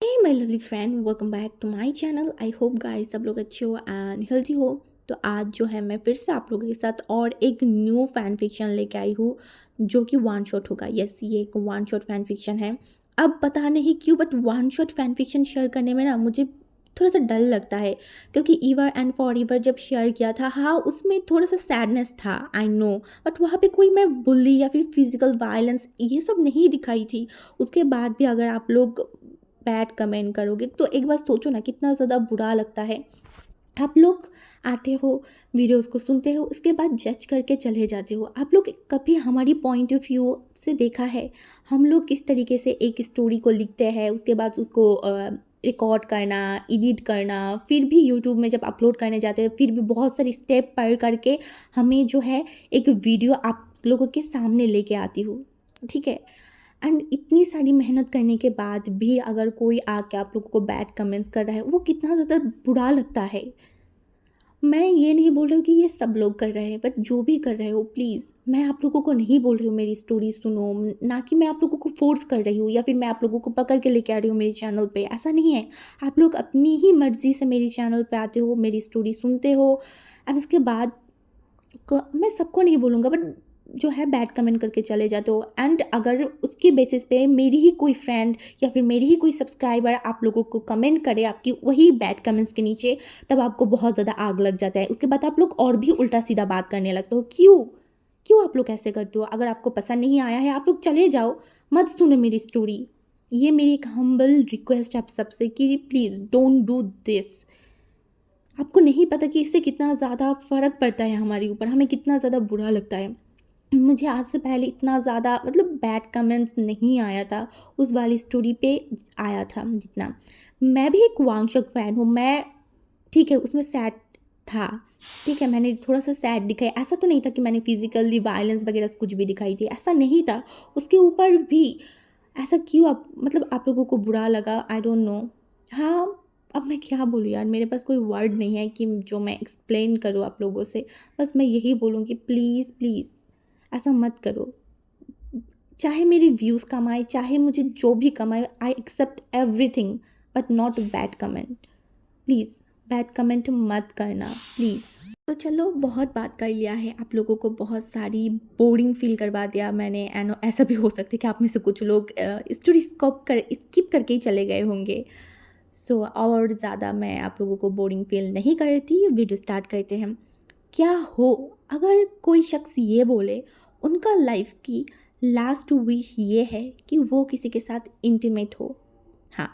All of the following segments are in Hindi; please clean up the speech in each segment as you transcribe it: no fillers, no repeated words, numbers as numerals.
Hey my lovely friend, welcome back to my channel. I hope guys सब लोग अच्छे हो एंड हेल्थी हो। तो आज जो है मैं फिर से आप लोगों के साथ और एक न्यू फैन फिक्शन लेके आई हूँ जो कि वन शॉट होगा। यस, ये एक वन शॉट फैन फिक्शन है। अब पता नहीं क्यों but one shot fan fiction share करने में ना मुझे थोड़ा सा डर लगता है, क्योंकि ईवर एंड फॉर ईवर जब शेयर किया था, हाँ उसमें थोड़ा सा सैडनेस था, आई नो। बट वहाँ पे कोई मैं बुली या फिर फिजिकल वायलेंस ये सब नहीं दिखाई थी। उसके बाद भी अगर आप लोग बैड कमेंट करोगे तो एक बार सोचो ना कितना ज़्यादा बुरा लगता है। आप लोग आते हो, वीडियोस को सुनते हो, उसके बाद जज करके चले जाते हो। आप लोग कभी हमारी पॉइंट ऑफ व्यू से देखा है हम लोग किस तरीके से एक स्टोरी को लिखते हैं, उसके बाद उसको रिकॉर्ड करना, एडिट करना, फिर भी यूट्यूब में जब अपलोड करने जाते हैं फिर भी बहुत सारे स्टेप पर करके हमें जो है एक वीडियो आप लोगों के सामने लेके आती हूँ, ठीक है। एंड इतनी सारी मेहनत करने के बाद भी अगर कोई आके आप लोगों को बैड कमेंट्स कर रहा है, वो कितना ज़्यादा बुरा लगता है। मैं ये नहीं बोल रही हूँ कि ये सब लोग कर रहे हैं, बट जो भी कर रहे हो प्लीज़, मैं आप लोगों को नहीं बोल रही हूँ मेरी स्टोरी सुनो, ना कि मैं आप लोगों को फोर्स कर रही हूँ या फिर मैं आप लोगों को पकड़ के लेके आ रही हूँ मेरे चैनल पे, ऐसा नहीं है। आप लोग अपनी ही मर्ज़ी से मेरी चैनल पे आते हो, मेरी स्टोरी सुनते हो एंड उसके बाद मैं सबको नहीं बोलूँगा बट जो है बैड कमेंट करके चले जाते हो। एंड अगर उसके बेसिस पे मेरी ही कोई फ्रेंड या फिर मेरी ही कोई सब्सक्राइबर आप लोगों को कमेंट करे आपकी वही बैड कमेंट्स के नीचे, तब आपको बहुत ज़्यादा आग लग जाता है। उसके बाद आप लोग और भी उल्टा सीधा बात करने लगते हो। क्यों क्यों आप लोग ऐसे करते हो? अगर आपको पसंद नहीं आया है आप लोग चले जाओ, मत सुनो मेरी स्टोरी। ये मेरी एक हम्बल रिक्वेस्ट है आप सबसे कि प्लीज़ डोंट डू दिस। आपको नहीं पता कि इससे कितना ज़्यादा फ़र्क पड़ता है हमारे ऊपर, हमें कितना ज़्यादा बुरा लगता है। मुझे आज से पहले इतना ज़्यादा मतलब बैड कमेंट्स नहीं आया था, उस वाली स्टोरी पे आया था जितना। मैं भी एक वांगचक फ़ैन हूँ, मैं ठीक है उसमें सैड था, ठीक है मैंने थोड़ा सा सैड दिखाया, ऐसा तो नहीं था कि मैंने फिजिकली वायलेंस वगैरह कुछ भी दिखाई थी, ऐसा नहीं था। उसके ऊपर भी ऐसा क्यों आप मतलब आप लोगों को बुरा लगा, आई डोंट नो। हाँ, अब मैं क्या बोलूँ यार, मेरे पास कोई वर्ड नहीं है कि जो मैं एक्सप्लेन करूँ आप लोगों से। बस मैं यही बोलूँगी प्लीज़ प्लीज़ ऐसा मत करो। चाहे मेरी व्यूज़ कमाए, चाहे मुझे जो भी कमाए, I accept everything, but not bad comment. Please bad comment मत करना प्लीज़। तो चलो बहुत बात कर लिया है, आप लोगों को बहुत सारी बोरिंग फील करवा दिया मैंने। एंड ऐसा भी हो सकता है कि आप में से कुछ लोग स्टोरी स्किप करके ही चले गए होंगे। सो और ज़्यादा मैं आप लोगों को बोरिंग फील नहीं करती, वीडियो स्टार्ट करते हैं। क्या हो अगर कोई शख्स ये बोले उनका लाइफ की लास्ट विश ये है कि वो किसी के साथ इंटीमेट हो, हाँ,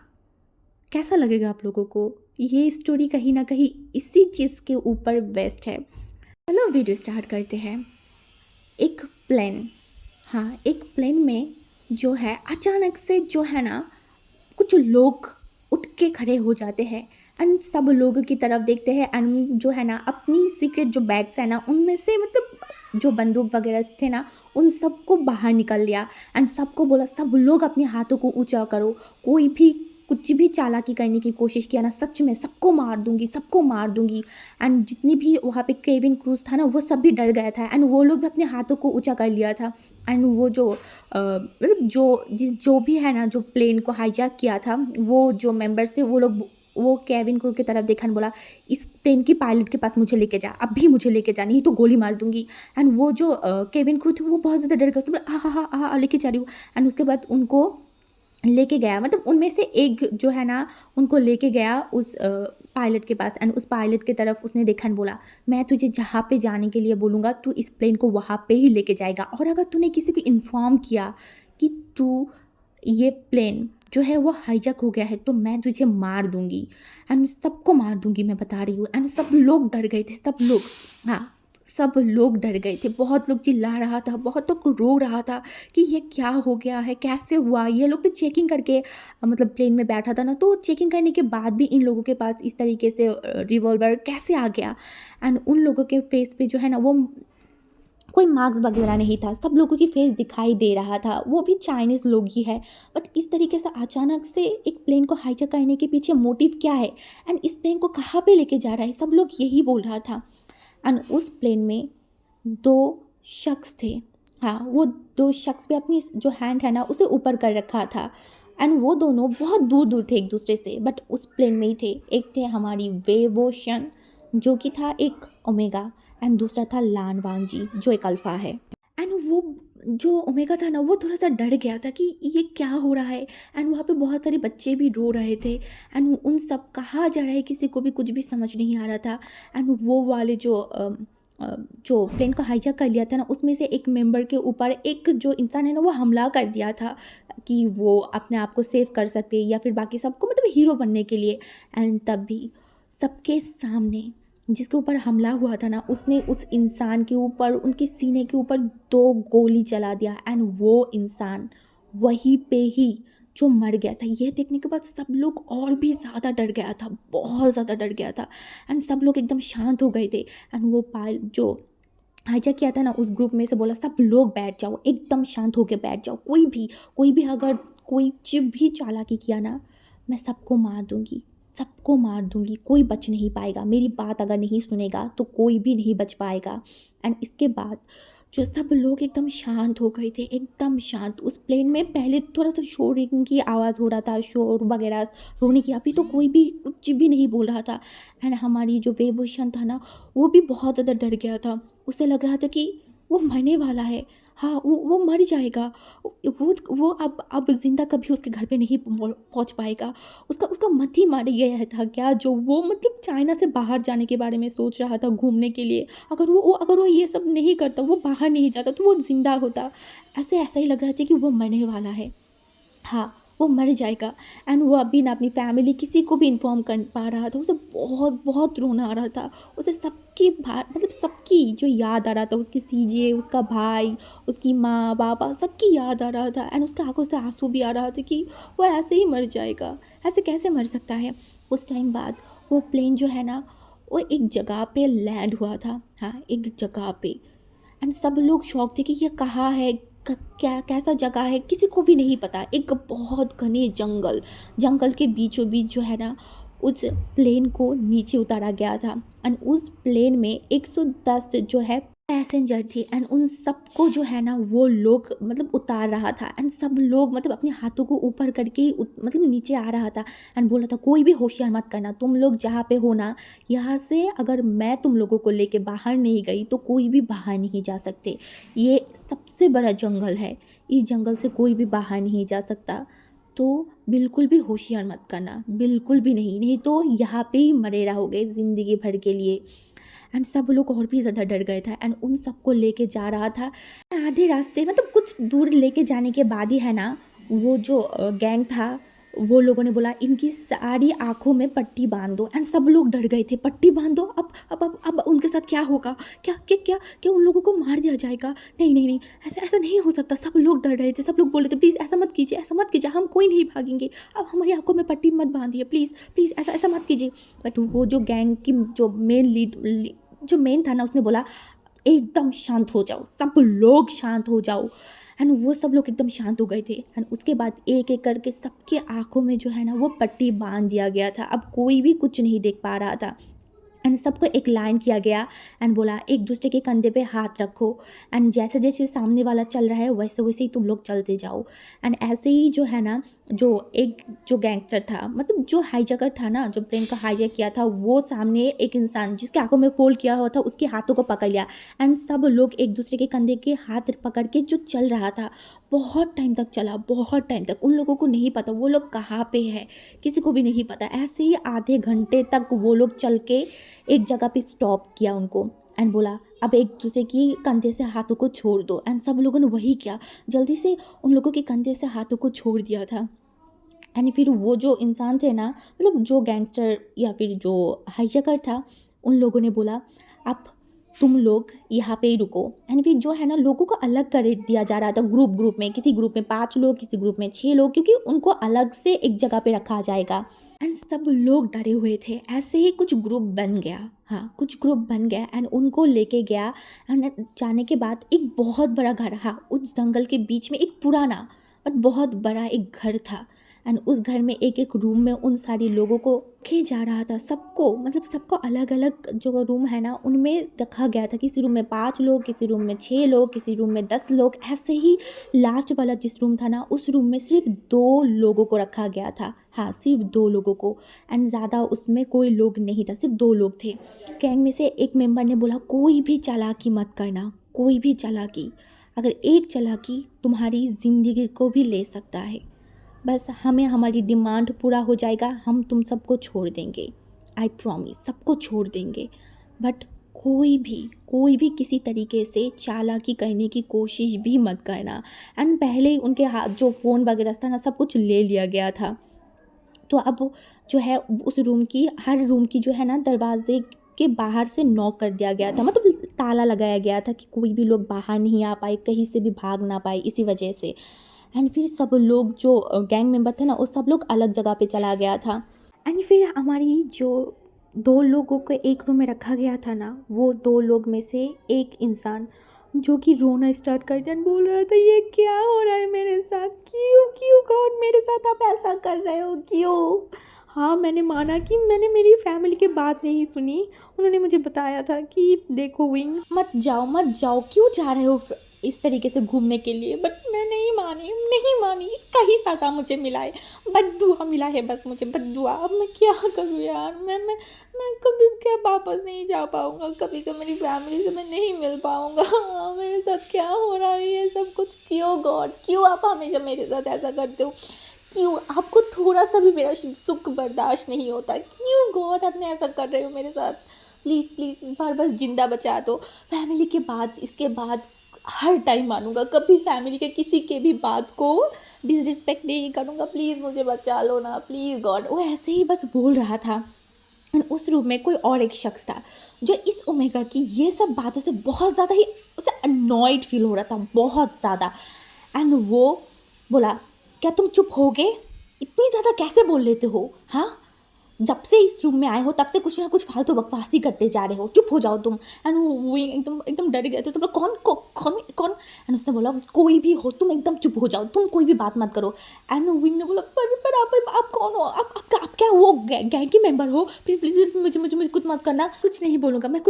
कैसा लगेगा आप लोगों को? ये स्टोरी कहीं ना कहीं इसी चीज़ के ऊपर बेस्ड है। चलो वीडियो स्टार्ट करते हैं। एक प्लेन, हाँ एक प्लेन में जो है अचानक से जो है ना कुछ लोग उठ के खड़े हो जाते हैं एंड सब लोगों की तरफ देखते हैं एंड जो है ना अपनी सीक्रेट जो बैग्स है ना उनमें से मतलब जो बंदूक वगैरह थे ना उन सबको बाहर निकल लिया एंड सबको बोला सब लोग अपने हाथों को ऊंचा करो, कोई भी कुछ भी चालाकी करने की कोशिश किया ना सच में सबको मार दूंगी, सबको मार दूंगी। एंड जितनी भी वहाँ पे केविन क्रूज था ना वो सब भी डर गया था एंड वो लोग भी अपने हाथों को ऊंचा कर लिया था। एंड वो जो मतलब जो भी है ना जो प्लेन को हाईजैक किया था, वो जो मेंबर्स थे वो लोग वो केविन क्रू की तरफ देखा बोला इस प्लेन की पायलट के पास मुझे लेके जा, अभी मुझे लेके जा, नहीं तो गोली मार दूंगी। एंड वो जो केविन क्रू थे वो बहुत ज़्यादा डर गए, उसने बोला हाँ हाँ हाँ लेके जा रही हूँ। एंड उसके बाद उनको लेके गया, मतलब उनमें से एक जो है ना उनको लेके गया उस पायलट के पास एंड उस पायलट की तरफ उसने देखा एंड बोला मैं तुझे जहाँ पे जाने के लिए बोलूँगा तू इस प्लेन को वहाँ पे ही लेके जाएगा, और अगर तूने किसी को इन्फॉर्म किया कि तू ये प्लेन जो है वो हाईजैक हो गया है तो मैं तुझे मार दूंगी एंड सबको मार दूंगी, मैं बता रही हूँ। एंड सब लोग डर गए थे, सब लोग, हाँ सब लोग डर गए थे। बहुत लोग चिल्ला रहा था, बहुत लोग रो रहा था कि ये क्या हो गया है, कैसे हुआ। ये लोग तो चेकिंग करके मतलब प्लेन में बैठा था ना, तो चेकिंग करने के बाद भी इन लोगों के पास इस तरीके से रिवॉल्वर कैसे आ गया। एंड उन लोगों के फेस पे जो है ना वो कोई मार्क्स वगैरह नहीं था, सब लोगों की फेस दिखाई दे रहा था, वो भी चाइनीज़ लोग ही है। बट इस तरीके से अचानक से एक प्लेन को हाईजैक करने के पीछे मोटिव क्या है एंड इस प्लेन को कहाँ पे लेके जा रहा है, सब लोग यही बोल रहा था। एंड उस प्लेन में दो शख्स थे, हाँ वो दो शख्स पे अपनी जो हैंड है ना उसे ऊपर कर रखा था। एंड वो दोनों बहुत दूर दूर थे एक दूसरे से, बट उस प्लेन में ही थे। एक थे हमारी वेव ओशन जो कि था एक ओमेगा, एंड दूसरा था लान वांगजी जो एक अल्फ़ा है। एंड वो जो ओमेगा था ना, वो थोड़ा सा डर गया था कि ये क्या हो रहा है। एंड वहाँ पे बहुत सारे बच्चे भी रो रहे थे, एंड उन सब कहा जा रहा है, किसी को भी कुछ भी समझ नहीं आ रहा था। एंड वो वाले जो प्लेन को हाईजैक कर लिया था ना, उसमें से एक मेंबर के ऊपर एक जो इंसान है ना, वो हमला कर दिया था कि वो अपने आप को सेव कर सके या फिर बाकी सबको मतलब हीरो बनने के लिए। एंड तब भी सबके सामने जिसके ऊपर हमला हुआ था ना, उसने उस इंसान के ऊपर, उनके सीने के ऊपर 2 गोली चला दिया। एंड वो इंसान वहीं पे ही जो मर गया था। यह देखने के बाद सब लोग और भी ज़्यादा डर गया था, बहुत ज़्यादा डर गया था। एंड सब लोग एकदम शांत हो गए थे। एंड वो पायल जो हाईजैक किया था ना, उस ग्रुप में से बोला सब लोग बैठ जाओ, एकदम शांत होके बैठ जाओ। कोई भी अगर कोई चुप भी चालाकी किया ना, मैं सबको मार दूंगी, सबको मार दूंगी, कोई बच नहीं पाएगा। मेरी बात अगर नहीं सुनेगा तो कोई भी नहीं बच पाएगा। एंड इसके बाद जो सब लोग एकदम शांत हो गए थे, एकदम शांत। उस प्लेन में पहले थोड़ा सा शोरिंग की आवाज़ हो रहा था, शोर वगैरह, रोने की। अभी तो कोई भी कुछ भी नहीं बोल रहा था। एंड हमारी जो वेवभूषण था ना, वो भी बहुत ज़्यादा डर गया था। उसे लग रहा था कि वो मरने वाला है। हाँ, वो मर जाएगा। वो अब जिंदा कभी उसके घर पे नहीं पहुंच पाएगा। उसका उसका मत ही मार गया था क्या, जो वो मतलब चाइना से बाहर जाने के बारे में सोच रहा था घूमने के लिए। अगर वो ये सब नहीं करता, वो बाहर नहीं जाता, तो वो जिंदा होता। ऐसा ही लग रहा था कि वो मरने वाला है। हाँ, वो मर जाएगा। एंड वो अभी ना अपनी फैमिली किसी को भी इन्फॉर्म कर पा रहा था। उसे बहुत बहुत रोना आ रहा था। उसे सबकी मतलब सबकी जो याद आ रहा था, उसकी सीजे, उसका भाई, उसकी माँ पापा, सबकी याद आ रहा था। एंड उसके आंखों से आंसू भी आ रहा था कि वो ऐसे ही मर जाएगा, ऐसे कैसे मर सकता है। उस टाइम बाद वो प्लेन जो है ना, वो एक जगह पे लैंड हुआ था। हाँ, एक जगह पे। एंड सब लोग शॉक थे कि ये कहाँ है, क्या कैसा जगह है, किसी को भी नहीं पता। एक बहुत घने जंगल के बीचों बीच जो है ना, उस प्लेन को नीचे उतारा गया था। एंड उस प्लेन में 110 जो है पैसेंजर थी। एंड उन सबको जो है ना, वो लोग मतलब उतार रहा था। एंड सब लोग मतलब अपने हाथों को ऊपर करके ही मतलब नीचे आ रहा था। एंड बोला था कोई भी होशियार मत करना, तुम लोग जहाँ पे हो ना, यहाँ से अगर मैं तुम लोगों को लेके बाहर नहीं गई तो कोई भी बाहर नहीं जा सकते। ये सबसे बड़ा जंगल है, इस जंगल से कोई भी बाहर नहीं जा सकता। तो बिल्कुल भी होशियार मत करना, बिल्कुल भी नहीं, नहीं तो यहाँ पे ही मरे रहोगे ज़िंदगी भर के लिए। एंड सब लोग और भी ज़्यादा डर गए थे। एंड उन सबको लेके जा रहा था। आधे रास्ते मतलब कुछ दूर लेके जाने के बाद ही है ना, वो जो गैंग था, वो लोगों ने बोला इनकी सारी आंखों में पट्टी बांध दो। एंड सब लोग डर गए थे, पट्टी बांध दो, अब उनके साथ क्या होगा, क्या उन लोगों को मार दिया जाएगा। नहीं नहीं नहीं, ऐसा ऐसा नहीं हो सकता। सब लोग डर रहे थे, सब लोग बोल रहे थे प्लीज़ ऐसा मत कीजिए, ऐसा मत कीजिए, हम कोई नहीं भागेंगे, अब हमारी आंखों में पट्टी मत बांधिए, प्लीज़ प्लीज़ ऐसा ऐसा मत कीजिए। बट वो जो गैंग की जो जो मेन था ना, उसने बोला एकदम शांत हो जाओ, सब लोग शांत हो जाओ। एंड वो सब लोग एकदम शांत हो गए थे। एंड उसके बाद एक एक करके सबके आंखों में जो है ना, वो पट्टी बांध दिया गया था। अब कोई भी कुछ नहीं देख पा रहा था। एंड सबको एक लाइन किया गया। एंड बोला एक दूसरे के कंधे पे हाथ रखो। एंड जैसे जैसे सामने वाला चल रहा है, वैसे वैसे ही तुम लोग चलते जाओ। एंड ऐसे ही जो है ना, जो गैंगस्टर था, मतलब जो हाईजैकर था ना, जो प्लेन का हाईजैक किया था, वो सामने एक इंसान जिसके आंखों में फोल्ड किया हुआ था, उसके हाथों को पकड़ लिया। एंड सब लोग एक दूसरे के कंधे के हाथ पकड़ के जो चल रहा था, बहुत टाइम तक चला, बहुत टाइम तक। उन लोगों को नहीं पता वो लोग कहाँ पे है, किसी को भी नहीं पता। ऐसे ही आधे घंटे तक वो लोग चल के एक जगह पे स्टॉप किया उनको। एंड बोला अब एक दूसरे की कंधे से हाथों को छोड़ दो। एंड सब लोगों ने वही किया, जल्दी से उन लोगों के कंधे से हाथों को छोड़ दिया था। एंड फिर वो जो इंसान थे ना, मतलब जो गैंगस्टर या फिर जो हाईजैकर था, उन लोगों ने बोला अब तुम लोग यहाँ पे ही रुको। एंड फिर जो है ना, लोगों को अलग कर दिया जा रहा था, ग्रुप में, किसी ग्रुप में 5 लोग, किसी ग्रुप में 6 लोग, क्योंकि उनको अलग से एक जगह पे रखा जाएगा। एंड सब लोग डरे हुए थे। ऐसे ही कुछ ग्रुप बन गया। हाँ, कुछ ग्रुप बन गया। एंड उनको लेके गया। एंड जाने के बाद एक बहुत बड़ा घर, हाँ, उस जंगल के बीच में एक पुराना बट बहुत बड़ा एक घर था। एंड उस घर में एक एक रूम में उन सारी लोगों को रखे जा रहा था, सबको, मतलब सबको अलग अलग जो रूम है ना उनमें रखा गया था। किसी रूम में 5 लोग, किसी रूम में 6 लोग, किसी रूम में 10 लोग, ऐसे ही। लास्ट वाला जिस रूम था ना उस रूम में सिर्फ 2 लोगों को रखा गया था। हाँ, सिर्फ 2 लोगों को। एंड ज़्यादा उसमें कोई लोग नहीं था, सिर्फ 2 लोग थे। गैंग में से एक मेंबर ने बोला कोई भी चालाकी मत करना, कोई भी चालाकी। अगर एक चालाकी तुम्हारी ज़िंदगी को भी ले सकता है। बस हमें हमारी डिमांड पूरा हो जाएगा, हम तुम सबको छोड़ देंगे, आई प्रॉमिस, सबको छोड़ देंगे। बट कोई भी किसी तरीके से चालाकी करने की कोशिश भी मत करना। एंड पहले ही उनके हाथ जो फ़ोन वगैरह था ना सब कुछ ले लिया गया था। तो अब जो है उस रूम की, हर रूम की जो है ना दरवाजे के बाहर से नॉक कर दिया गया था, मतलब ताला लगाया गया था कि कोई भी लोग बाहर नहीं आ पाए, कहीं से भी भाग ना पाए, इसी वजह से। एंड फिर सब लोग जो गैंग मेंबर थे ना वो सब लोग अलग जगह पे चला गया था। एंड फिर हमारी जो 2 लोगों को एक रूम में रखा गया था ना, वो 2 लोग में से एक इंसान जो कि रोना स्टार्ट कर दिया, बोल रहा था ये क्या हो रहा है मेरे साथ, क्यों क्यों गॉड मेरे साथ आप ऐसा कर रहे हो, क्यों। हाँ, मैंने माना कि मैंने मेरी फैमिली की बात नहीं सुनी। उन्होंने मुझे बताया था कि देखो विंग, मत जाओ मत जाओ, क्यों जा रहे हो इस तरीके से घूमने के लिए। बट मैं नहीं मानी, इसका ही सज़ा मुझे मिला है, बद्दुआ मिला है बस मुझे, बद्दुआ। अब मैं क्या करूँ यार, मैं कभी क्या वापस नहीं जा पाऊँगा, कभी कभी मेरी फैमिली से मैं नहीं मिल पाऊँगा। मेरे साथ क्या हो रहा है ये सब कुछ, क्यों गॉड, क्यों आप हमेशा मेरे साथ ऐसा करते हो, क्यों आपको थोड़ा सा भी मेरा सुख बर्दाश्त नहीं होता, क्यों गॉड आपने ऐसा कर रहे हो मेरे साथ। प्लीज़ प्लीज़ इस बार बस ज़िंदा बचा दो। फैमिली के बाद, इसके बाद हर टाइम मानूंगा, कभी फैमिली के किसी के भी बात को डिसरिस्पेक्ट नहीं करूँगा, प्लीज़ मुझे बचा लो ना, प्लीज़ गॉड। वो ऐसे ही बस बोल रहा था। उस रूम में कोई और एक शख्स था जो इस ओमेगा की ये सब बातों से बहुत ज़्यादा ही उसे अनॉयड फील हो रहा था, बहुत ज़्यादा। एंड वो बोला क्या तुम चुप होगे, इतनी ज़्यादा कैसे बोल लेते हो, हाँ, जब से इस रूम में आए हो तब से कुछ ना कुछ फालतू बकवासी करते जा रहे हो, चुप हो जाओ तुम। एंड वो एकदम एकदम डर गए थे, तो बोला कौन। एंड उसने बोला कोई भी हो तुम एकदम चुप हो जाओ, तुम कोई भी बात मत करो। एंड विंग ने बोला पर आप कौन हो, आप क्या वो गैंग के मेंबर हो, प्लीज़ प्लीज़ मुझे कुछ मत करना, कुछ नहीं बोलूँगा, मैं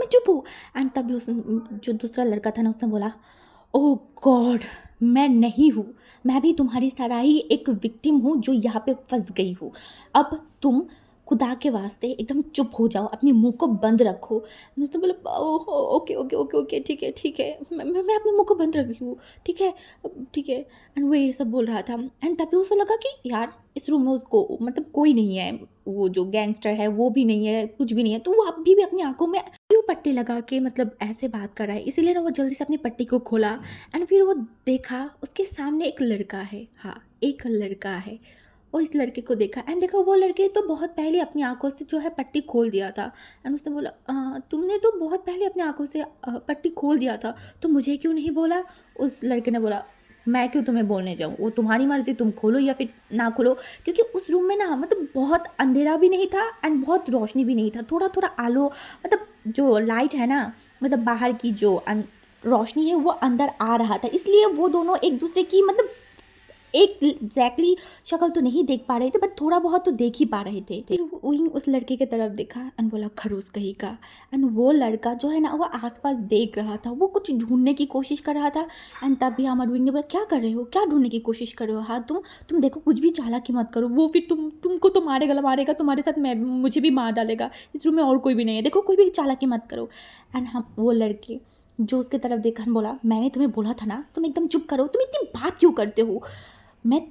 चुप हूँ। एंड तभी उस जो दूसरा लड़का था ना उसने बोला ओह गॉड, मैं नहीं हूँ, मैं भी तुम्हारी तरह ही एक विक्टिम हूँ जो यहाँ पे फंस गई हूँ। अब तुम खुदा के वास्ते एकदम चुप हो जाओ, अपने मुंह को बंद रखो। उसने बोला ओह ओके ठीक है, मैं अपने मुंह को बंद रखी हूँ, ठीक है। एंड वो ये सब बोल रहा था। एंड तभी उसे लगा कि यार इस रूम में उसको मतलब कोई नहीं है, वो जो गैंगस्टर है वो भी नहीं है, कुछ भी नहीं है। तो वो अभी भी अपनी आंखों में क्यों पट्टी लगा के मतलब ऐसे बात कर रहा है, इसीलिए ना वो जल्दी से अपनी पट्टी को खोला। एंड फिर वो देखा उसके सामने एक लड़का है, हाँ एक लड़का है। वो इस लड़के को देखा एंड देखा वो लड़के तो बहुत पहले अपनी आंखों से जो है पट्टी खोल दिया था। एंड उसने बोला तुमने तो बहुत पहले अपनी आंखों से पट्टी खोल दिया था, तो मुझे क्यों नहीं बोला। उस लड़के ने बोला मैं क्यों तुम्हें बोलने जाऊँ, वो तुम्हारी मर्जी, तुम खोलो या फिर ना खोलो। क्योंकि उस रूम में ना मतलब बहुत अंधेरा भी नहीं था एंड बहुत रोशनी भी नहीं था, थोड़ा थोड़ा आलो, मतलब जो लाइट है ना, मतलब बाहर की जो रोशनी है वो अंदर आ रहा था, इसलिए वो दोनों एक दूसरे की मतलब एक एग्जैक्टली शक्ल तो नहीं देख पा रहे थे बट थोड़ा बहुत तो देख ही पा रहे थे। फिर विंग उस लड़के की तरफ देखा एंड बोला खरूस कहीं का। एंड वो लड़का जो है ना वो आसपास देख रहा था, वो कुछ ढूंढने की कोशिश कर रहा था। एंड तभी हमारे विंग ने बोला क्या कर रहे हो, क्या ढूंढने की कोशिश कर रहे हो, हाँ तुम देखो कुछ भी चालाकी मत करो, वो फिर तुमको तो मारेगा तुम्हारे साथ, मैं मुझे भी मार डालेगा, इस रूम में और कोई भी नहीं है, देखो कोई भी चालाकी मत करो। एंड हम वो लड़के जो उसके तरफ देखा बोला मैंने तुम्हें बोला था ना तुम एकदम चुप करो, तुम इतनी बात क्यों करते हो। मैं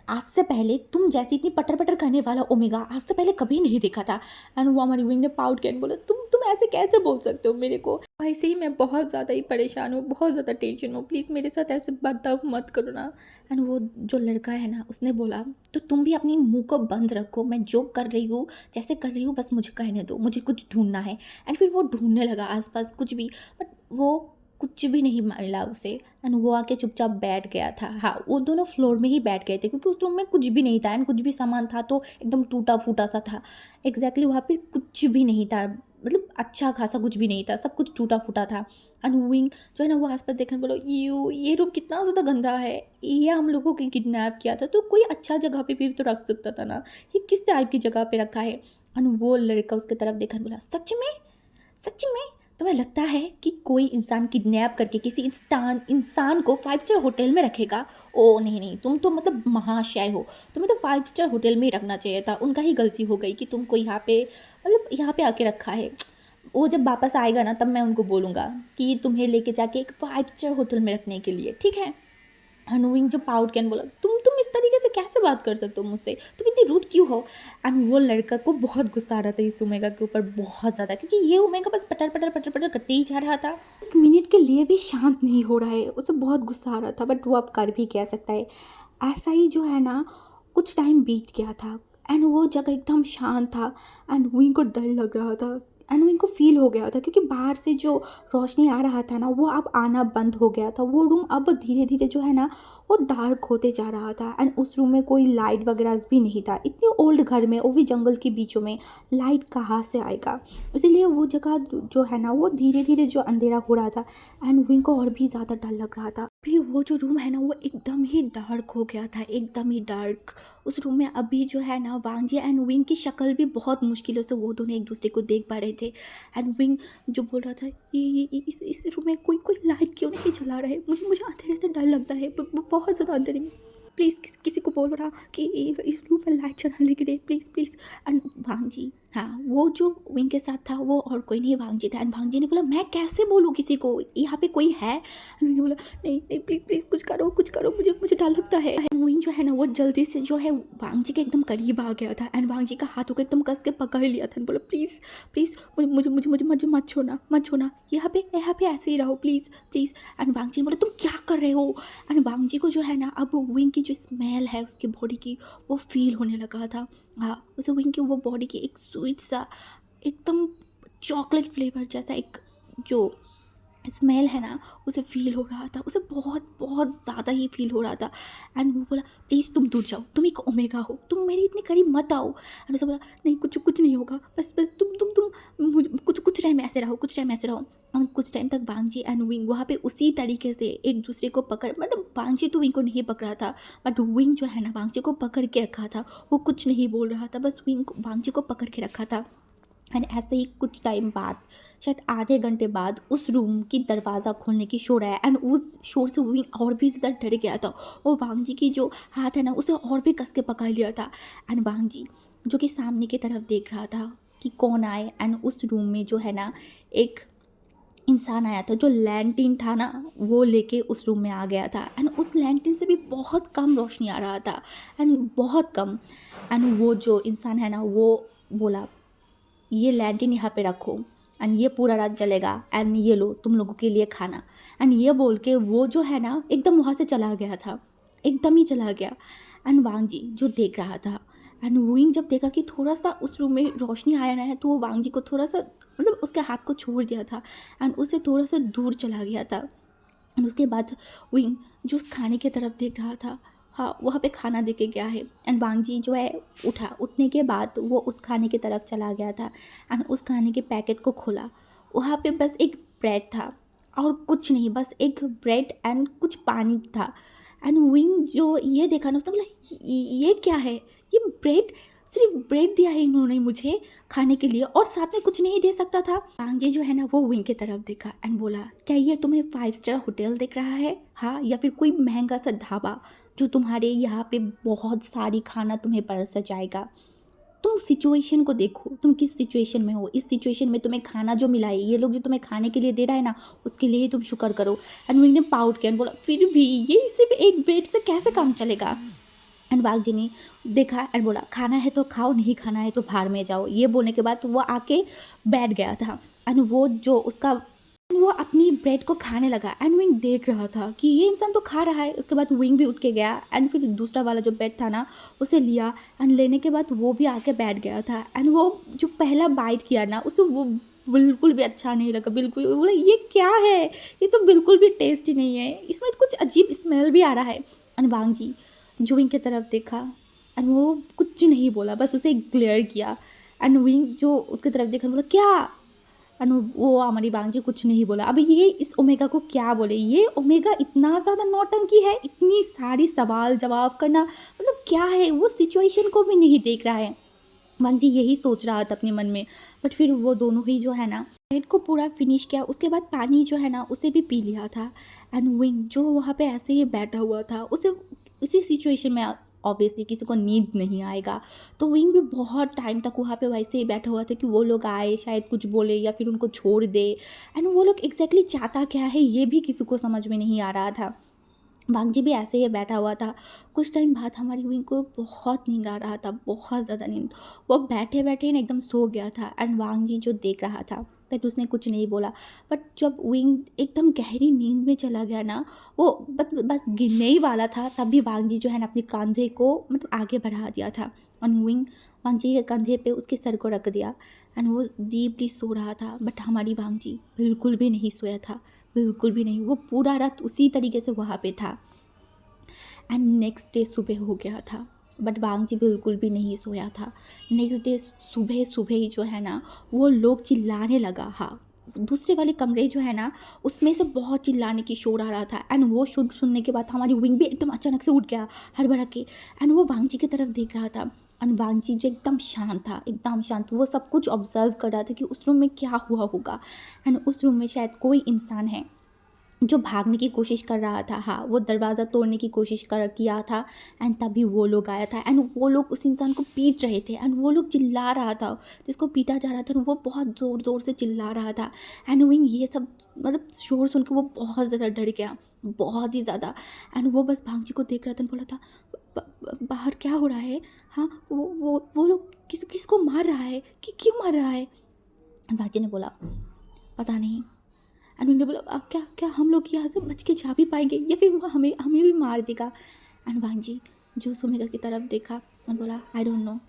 आज से पहले तुम जैसी इतनी पटर पटर करने वाला ओमेगा आज से पहले कभी नहीं देखा था। एंड वो हमारी विंग ने पाउट किया बोला तुम ऐसे कैसे बोल सकते हो मेरे को, ऐसे ही मैं बहुत ज़्यादा ही परेशान हूँ, बहुत ज़्यादा टेंशन हूँ, प्लीज़ मेरे साथ ऐसे बर्ताव मत करो ना। एंड वो जो लड़का है ना उसने बोला तो तुम भी अपनी मुंह को बंद रखो, मैं जो कर रही हूँ जैसे कर रही हूँ बस मुझे करने दो, मुझे कुछ ढूंढना है। एंड फिर वो ढूंढने लगा आसपास कुछ भी, बट वो कुछ भी नहीं मिला उसे। एंड वो आके चुपचाप बैठ गया था। हाँ वो दोनों फ्लोर में ही बैठ गए थे क्योंकि उस रूम में कुछ भी नहीं था एंड कुछ भी सामान था तो एकदम टूटा फूटा सा था, एग्जैक्टली वहाँ पे कुछ भी नहीं था, मतलब अच्छा खासा कुछ भी नहीं था, सब कुछ टूटा फूटा था। एंड विंग जो है ना वो आसपास देखने बोलो, ये रूम कितना ज़्यादा गंदा है, ये हम लोगों को किडनैप किया था, तो कोई अच्छा जगह पे भी तो रख सकता था ना, ये किस टाइप की जगह पे रखा है। एंड वो लड़का उसके तरफ देखकर बोला, सच में, सच में तुम्हें लगता है कि कोई इंसान किडनैप करके किसी इंसान को 5 स्टार होटल में रखेगा? ओ नहीं नहीं, तुम तो मतलब महाशय हो, तुम्हें तो 5 स्टार होटल में ही रखना चाहिए था। उनका ही गलती हो गई कि तुमको यहाँ पे मतलब यहाँ पे आके रखा है। वो जब वापस आएगा ना तब मैं उनको बोलूँगा कि तुम्हें लेके जाके एक 5 स्टार होटल में रखने के लिए, ठीक है। अनोइंग जो पाउट कैन बोला, तुम इस तरीके से कैसे बात कर सकते हो मुझसे, तुम इतनी रूड क्यों हो। एंड वो लड़का को बहुत गुस्सा आ रहा था इस ओमेगा के ऊपर, बहुत ज़्यादा, क्योंकि ये ओमेगा बस पटर पटर पटर पटर करते ही जा रहा था, 1 मिनट के लिए भी शांत नहीं हो रहा है। उसे बहुत गुस्सा आ रहा था, बट वो अब कर भी क्या सकता है। ऐसा ही जो है ना कुछ टाइम बीत गया था एंड वो जगह एकदम शांत था एंड विंग को डर लग रहा था एंड विंग को फील हो गया था, क्योंकि बाहर से जो रोशनी आ रहा था ना वो अब आना बंद हो गया था। वो रूम अब धीरे धीरे जो है ना वो डार्क होते जा रहा था एंड उस रूम में कोई लाइट वगैरह भी नहीं था। इतने ओल्ड घर में, वो भी जंगल के बीचों में, लाइट कहाँ से आएगा। इसीलिए वो जगह जो है ना वो धीरे धीरे जो अंधेरा हो रहा था एंड विंग को और भी ज़्यादा डर लग रहा था। फिर वो जो रूम है ना वो एकदम ही डार्क हो गया था, एकदम ही डार्क। उस रूम में अभी जो है ना वांजी एंड विंग की शक्ल भी बहुत मुश्किलों से वो दोनों एक दूसरे को देख पा रहे थे। एंड विंग जो बोल रहा था, ये इस रूम में कोई कोई लाइट क्यों नहीं जला रहा है, मुझे मुझे अंधेरे से डर लगता है, बहुत ज़्यादा अंधेरे में, प्लीज़ किसी को बोल रहा कि इस रूम में लाइट जलाने के लिए, प्लीज़ प्लीज़। एंड वांजी, हाँ वो जो विंग के साथ था वो और कोई नहीं वांजी था। एंड वांजी ने बोला, मैं कैसे बोलूँ किसी को, यहाँ पे कोई है। एंड विंग ने बोला, नहीं नहीं प्लीज़ प्लीज़ कुछ करो कुछ करो, मुझे मुझे डर लगता है। एंड विंग जो है ना वो जल्दी से जो है वांजी के एकदम करीब आ गया था एंड वांजी का हाथों को एकदम कस के पकड़ लिया था। बोला, प्लीज़ प्लीज़ मुझे मुझे मुझे मुझे मत छोड़ना, मत छोड़ना, यहाँ पे ऐसे ही रहो, प्लीज़ प्लीज़। एंड वांजी ने बोला, तुम क्या कर रहे हो। एंड वांजी को जो है ना अब विंग की जो स्मेल है उसकी बॉडी की वो फील होने लगा था। हाँ, उसे विंग की वो बॉडी की एक स्वीट सा एकदम चॉकलेट फ्लेवर जैसा एक जो स्मेल है ना उसे फील हो रहा था, उसे बहुत बहुत ज़्यादा ही फील हो रहा था। एंड वो बोला, प्लीज़ तुम दूर जाओ, तुम एक ओमेगा हो, तुम मेरी इतनी करीब मत आओ। एंड उसे बोला, नहीं कुछ कुछ नहीं होगा, बस बस तुम मुझे कुछ टाइम ऐसे रहो, कुछ टाइम ऐसे रहो। और कुछ टाइम तक वांगजी एंड विंग वहाँ पे उसी तरीके से एक दूसरे को पकड़, मतलब वांगजी तो विंग को नहीं पकड़ा था, बट विंग जो है ना वांगजी को पकड़ के रखा था। वो कुछ नहीं बोल रहा था, बस विंग वांगजी को पकड़ के रखा था। एंड ऐसे ही कुछ टाइम बाद, शायद आधे घंटे बाद, उस रूम की दरवाज़ा खोलने की शोर आया एंड उस शोर से विंग और भी ज़्यादा डर गया था। और वांगजी की जो हाथ है ना उसे और भी कस के पकड़ लिया था। एंड वांगजी जो कि सामने की तरफ देख रहा था कि कौन आए, एंड उस रूम में जो है ना एक इंसान आया था जो लैंटिन था ना वो लेके उस रूम में आ गया था। एंड उस लैंटिन से भी बहुत कम रोशनी आ रहा था एंड बहुत कम। एंड वो जो इंसान है ना वो बोला, ये लैंटिन यहाँ पे रखो एंड ये पूरा रात जलेगा एंड ये लो तुम लोगों के लिए खाना। एंड ये बोल के वो जो है ना एकदम वहाँ से चला गया था, एकदम ही चला गया। एंड वांगजी जो देख रहा था एंड विंग जब देखा कि थोड़ा सा उस रूम में रोशनी आया ना है, तो वो वांगजी को थोड़ा सा मतलब उसके हाथ को छोड़ दिया था एंड उसे थोड़ा सा दूर चला गया था। एंड उसके बाद विंग जो उस खाने की तरफ देख रहा था, हाँ वहाँ पे खाना दे के गया है। एंड वांगजी जो है उठने के बाद वो उस खाने की तरफ चला गया था एंड उस खाने के पैकेट को खोला। वहाँ पे बस एक ब्रेड था और कुछ नहीं, बस एक ब्रेड एंड कुछ पानी था। एंड विंग जो ये देखा ना उसने बोला, ये क्या है, ये ब्रेड, सिर्फ ब्रेड दिया है इन्होंने मुझे खाने के लिए और साथ में कुछ नहीं दे सकता था। पांगे जो है ना वो विंग की तरफ देखा एंड बोला, क्या ये तुम्हें 5 स्टार होटल दिख रहा है, हाँ, या फिर कोई महंगा सा ढाबा जो तुम्हारे यहाँ पे बहुत सारी खाना तुम्हें परोसा जाएगा। तुम सिचुएशन को देखो, तुम किस सिचुएशन में हो। इस सिचुएशन में तुम्हें खाना जो मिला है, ये लोग जो तुम्हें खाने के लिए दे रहा है ना, उसके लिए ही तुम शुक्र करो। एंड विंग ने पाउट किया एंड बोला, फिर भी ये सिर्फ एक ब्रेड से कैसे काम चलेगा। एंड वाघ ने देखा एंड बोला, खाना है तो खाओ, नहीं खाना है तो बाहर में जाओ। ये बोलने के बाद वो आके बैठ गया था एंड वो जो उसका वो अपनी ब्रेड को खाने लगा एंड विंग देख रहा था कि ये इंसान तो खा रहा है। उसके बाद विंग भी उठ के गया एंड फिर दूसरा वाला जो ब्रेड था ना उसे लिया एंड लेने के बाद वो भी आके बैठ गया था। एंड वो जो पहला बाइट किया ना उसे वो बिल्कुल भी अच्छा नहीं लगा, बिल्कुल वो बोला, ये क्या है, ये तो बिल्कुल भी टेस्टी नहीं है, इसमें कुछ अजीब स्मेल भी आ रहा है। एंड वांग जी जो विंग की तरफ देखा एंड वो कुछ नहीं बोला, बस उसे ग्लेयर किया। एंड विंग जो उसकी तरफ देखा बोला, क्या एंड वो हमारी बांजी कुछ नहीं बोला। अब ये इस ओमेगा को क्या बोले, ये ओमेगा इतना ज़्यादा नौटंकी है, इतनी सारी सवाल जवाब करना, मतलब क्या है, वो सिचुएशन को भी नहीं देख रहा है। वांगजी यही सोच रहा था अपने मन में। बट फिर वो दोनों ही जो है ना ब्रेड को पूरा फिनिश किया, उसके बाद पानी जो है ना उसे भी पी लिया था। एंड विंग जो वहाँ पे ऐसे ही बैठा हुआ था, उसे इसी सिचुएशन में ऑब्वियसली किसी को नींद नहीं आएगा, तो विंग भी बहुत टाइम तक वहाँ पे वैसे ही बैठा हुआ था कि वो लोग आए, शायद कुछ बोले या फिर उनको छोड़ दे। एंड वो लोग एग्जैक्टली चाहता क्या है ये भी किसी को समझ में नहीं आ रहा था। वांगजी भी ऐसे ही बैठा हुआ था। कुछ टाइम बाद हमारी विंग को बहुत नींद आ रहा था, बहुत ज़्यादा नींद। वो बैठे बैठे ना एकदम सो गया था। एंड वांगजी जो देख रहा था, बट उसने कुछ नहीं बोला। बट जब विंग एकदम गहरी नींद में चला गया ना, वो बस गिरने ही वाला था, तब भी वांगजी जो है ना अपने कंधे को मतलब आगे बढ़ा दिया था। एंड विंग वांगजी के कंधे पे उसके सर को रख दिया। एंड वो डीपली सो रहा था। बट हमारी वांगजी बिल्कुल भी नहीं सोया था, बिल्कुल भी नहीं। वो पूरा रात उसी तरीके से वहाँ पे था। एंड नेक्स्ट डे सुबह हो गया था, बट वांगजी बिल्कुल भी नहीं सोया था। नेक्स्ट डे सुबह सुबह ही जो है ना वो लोग चिल्लाने लगा। हाँ, दूसरे वाले कमरे जो है ना उसमें से बहुत चिल्लाने की शोर आ रहा था। एंड वो शोर सुनने के बाद हमारी विंग भी एकदम अचानक से उठ गया हड़बड़ा के। एंड वो वांगजी की तरफ देख रहा था। एंड वांगजी जो एकदम शांत था, एकदम शांत, वो सब कुछ ऑब्जर्व कर रहा था कि उस रूम में क्या हुआ होगा। एंड उस रूम में शायद कोई इंसान है जो भागने की कोशिश कर रहा था। हाँ, वो दरवाज़ा तोड़ने की कोशिश किया था। एंड तभी वो लोग आया था। एंड वो लोग उस इंसान को पीट रहे थे। एंड वो लोग चिल्ला रहा था, जिसको पीटा जा रहा था वो बहुत ज़ोर ज़ोर से चिल्ला रहा था। एंड विंग ये सब मतलब शोर सुन के वो बहुत ज़्यादा डर गया, बहुत ही ज़्यादा। एंड वो बस भांजी को देख रहा था, बोला था बाहर क्या हो रहा है। हाँ, वो लोग किसको मार रहा है, कि क्यों मार रहा है। भांजी ने बोला पता नहीं। एंड उन्होंने बोला अब क्या क्या हम लोग यहाँ से बच के जा भी पाएंगे या फिर वो हमें हमें भी मार देगा। एंड वांगजी जो सुमेगा की तरफ देखा और बोला आई डोंट नो,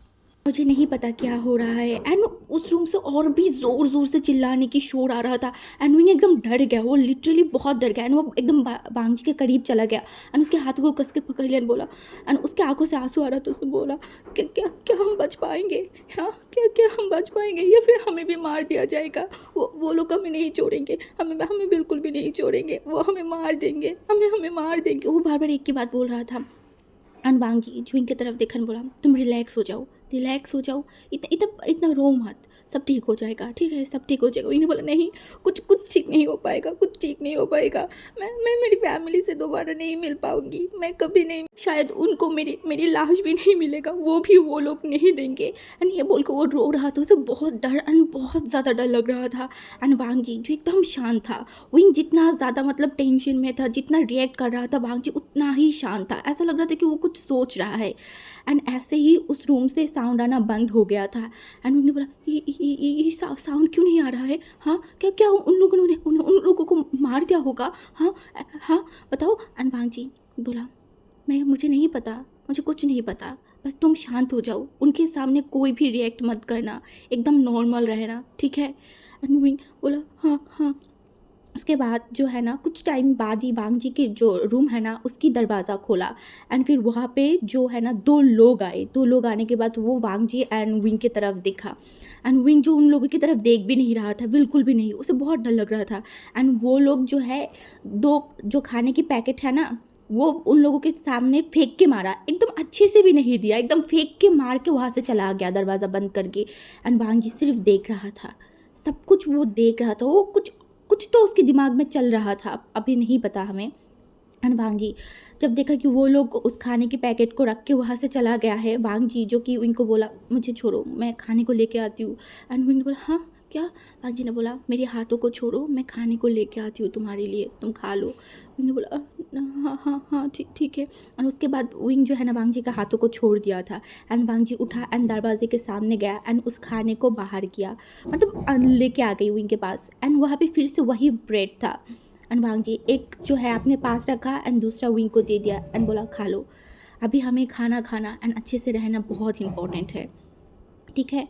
मुझे नहीं पता क्या हो रहा है। एंड उस रूम से और भी ज़ोर ज़ोर से चिल्लाने की शोर आ रहा था। एंड वो एकदम डर गया, वो लिटरली बहुत डर गया। एंड वो एकदम वांगजी के करीब चला गया। एंड उसके हाथ को कस के पकड़ लिया। बोला, एंड उसके आंखों से आंसू आ रहा था। उसने बोला क्या क्या क्या हम बच पाएंगे, हाँ क्या क्या हम बच पाएंगे या फिर हमें भी मार दिया जाएगा। वो लोग हमें नहीं छोड़ेंगे, हमें हमें बिल्कुल भी नहीं छोड़ेंगे, वो हमें मार देंगे, हमें हमें मार देंगे। वो बार बार एक ही बात बोल रहा था। एंड वांगजी जुइंग की तरफ देखकर बोला तुम रिलैक्स हो जाओ, रिलैक्स हो जाओ, इतना इतना इतना रो मत, सब ठीक हो जाएगा, ठीक है सब ठीक हो जाएगा। इन्हें बोला नहीं, कुछ कुछ ठीक नहीं हो पाएगा, कुछ ठीक नहीं हो पाएगा। मैं मेरी फैमिली से दोबारा नहीं मिल पाऊंगी, मैं कभी नहीं, शायद उनको मेरी लाश भी नहीं मिलेगा, वो भी वो लोग नहीं देंगे। एंड ये बोल के वो रो रहा था। उसे बहुत डर एंड बहुत ज़्यादा डर लग रहा था। एंड वांगजी जो एकदम शांत था, विंग जितना ज़्यादा मतलब टेंशन में था, जितना रिएक्ट कर रहा था वांगजी उतना ही शांत था। ऐसा लग रहा था कि वो कुछ सोच रहा है। एंड ऐसे ही उस रूम से साउंड आना बंद हो गया था। एंड उन्होंने बोला ये साउंड क्यों नहीं आ रहा है। हाँ क्या क्या उन लोगों ने उन लोगों को मार दिया होगा। हाँ हाँ बताओ। एंड वांगजी बोला मुझे नहीं पता, मुझे कुछ नहीं पता, बस तुम शांत हो जाओ, उनके सामने कोई भी रिएक्ट मत करना, एकदम नॉर्मल रहना, ठीक है। एंड विंग बोला हाँ हाँ। उसके बाद जो है ना कुछ टाइम बाद ही वांगजी के जो रूम है ना उसकी दरवाज़ा खोला। एंड फिर वहाँ पे जो है ना दो लोग आए। दो लोग आने के बाद वो वांगजी एंड विंग की तरफ देखा। एंड विंग जो उन लोगों की तरफ देख भी नहीं रहा था, बिल्कुल भी नहीं, उसे बहुत डर लग रहा था। एंड वो लोग जो है दो जो खाने की पैकेट है ना वो उन लोगों के सामने फेंक के मारा, एकदम अच्छे से भी नहीं दिया, एकदम फेंक के मार के वहाँ से चला गया दरवाज़ा बंद करके। एंड वांगजी सिर्फ देख रहा था, सब कुछ वो देख रहा था। वो कुछ तो उसके दिमाग में चल रहा था, अभी नहीं पता हमें। एंड वांगजी जब देखा कि वो लोग उस खाने के पैकेट को रख के वहाँ से चला गया है, वांगजी जो कि उनको बोला मुझे छोड़ो, मैं खाने को लेके आती हूँ। एंड विंग बोला हाँ क्या। वांगजी ने बोला मेरे हाथों को छोड़ो, मैं खाने को लेके आती हूँ तुम्हारे लिए, तुम खा लो। विंग ने बोला हाँ हाँ हाँ ठीक ठीक है। और उसके बाद विंग जो है ना वांगजी का हाथों को छोड़ दिया था। एंड वांगजी उठा एंड दरवाजे के सामने गया एंड उस खाने को बाहर किया, मतलब लेके आ गई विंग के पास। एंड वहाँ पे फिर से वही ब्रेड था। एंड वांगजी एक जो है अपने पास रखा एंड दूसरा विंग को दे दिया एंड बोला खा लो, अभी हमें खाना खाना एंड अच्छे से रहना बहुत इंपॉर्टेंट है, ठीक है।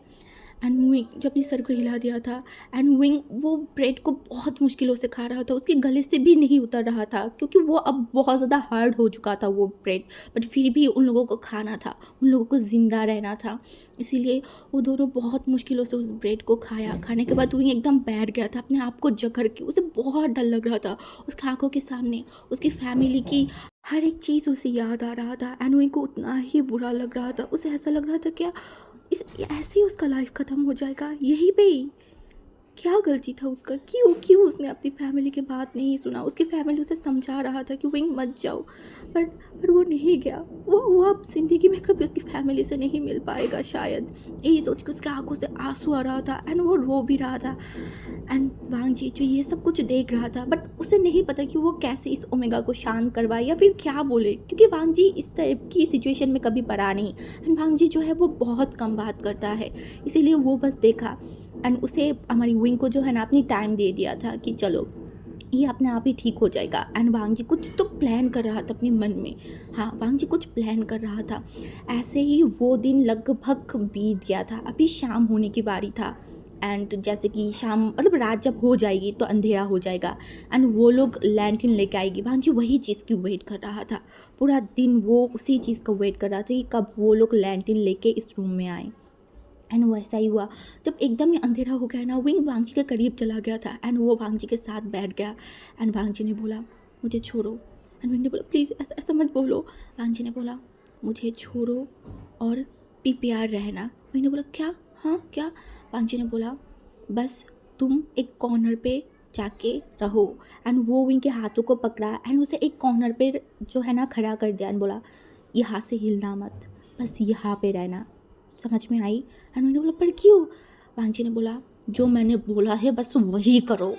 एंड विंग जो अपनी सर को हिला दिया था, एंड विंग वो ब्रेड को बहुत मुश्किलों से खा रहा था, उसके गले से भी नहीं उतर रहा था क्योंकि वो अब बहुत ज़्यादा हार्ड हो चुका था वो ब्रेड। बट फिर भी उन लोगों को खाना था, उन लोगों को ज़िंदा रहना था, इसीलिए वो दोनों बहुत मुश्किलों से उस ब्रेड को खाया। खाने के बाद विंग एकदम बैठ गया था, अपने आप को जकड़ के, उसे बहुत डर लग रहा था। उसकी आंखों के सामने उसकी फैमिली की हर एक चीज़ उसे याद आ रहा था, एंड विंग को उतना ही बुरा लग रहा था। उसे ऐसा लग रहा था क्या इस ऐसे ही उसका लाइफ ख़त्म हो जाएगा यहीं पे ही? क्या गलती था उसका? क्यों क्यों उसने अपनी फैमिली की बात नहीं सुना? उसकी फैमिली उसे समझा रहा था कि विंग मत जाओ, पर वो नहीं गया। वो अब ज़िंदगी में कभी उसकी फैमिली से नहीं मिल पाएगा शायद। यही सोच के उसके आंखों से आंसू आ रहा था, एंड वो रो भी रहा था। एंड वांग जी जो ये सब कुछ देख रहा था, बट उसे नहीं पता कि वो कैसे इस ओमेगा को शांत करवाए या फिर क्या बोले, क्योंकि वांग जी इस टाइप की सिचुएशन में कभी पड़ा नहीं। एंड वांग जी जो है वो बहुत कम बात करता है, इसीलिए वो बस देखा, एंड उसे हमारी विंग को जो है ना अपनी टाइम दे दिया था कि चलो ये अपने आप ही ठीक हो जाएगा। एंड वांग जी कुछ तो प्लान कर रहा था अपने मन में। हाँ, वांग जी कुछ प्लान कर रहा था। ऐसे ही वो दिन लगभग बीत गया था, अभी शाम होने की बारी था। एंड जैसे कि शाम मतलब रात जब हो जाएगी तो अंधेरा हो जाएगा, एंड वो लोग लैंटर्न लेके आएगी। वांग जी वही चीज़ की वेट कर रहा था, पूरा दिन वो उसी चीज़ का वेट कर रहा था कि कब वो लोग लैंटर्न लेके इस रूम में आए। एंड वैसा ही हुआ, जब एकदम ही अंधेरा हो गया ना, विंग वांग जी के करीब चला गया था, एंड वो वांग जी के साथ बैठ गया। एंड वांग जी ने बोला मुझे छोड़ो, एंड विंग ने बोला प्लीज़ ऐसा ऐसा मत बोलो। वांग जी ने बोला मुझे छोड़ो और भी प्यार रहना। विंग ने बोला क्या? हाँ क्या? वांग जी ने बोला बस तुम एक कॉर्नर पे जाके रहो। एंड वो विंग के हाथों को पकड़ा, एंड उसे एक कॉर्नर पे जो है ना खड़ा कर दिया, एंड बोला यहाँ से हिलना मत, बस यहाँ पे रहना, समझ में आई? एंड मैंने बोला पर क्यों? वांग जी ने बोला जो मैंने बोला है बस वही करो।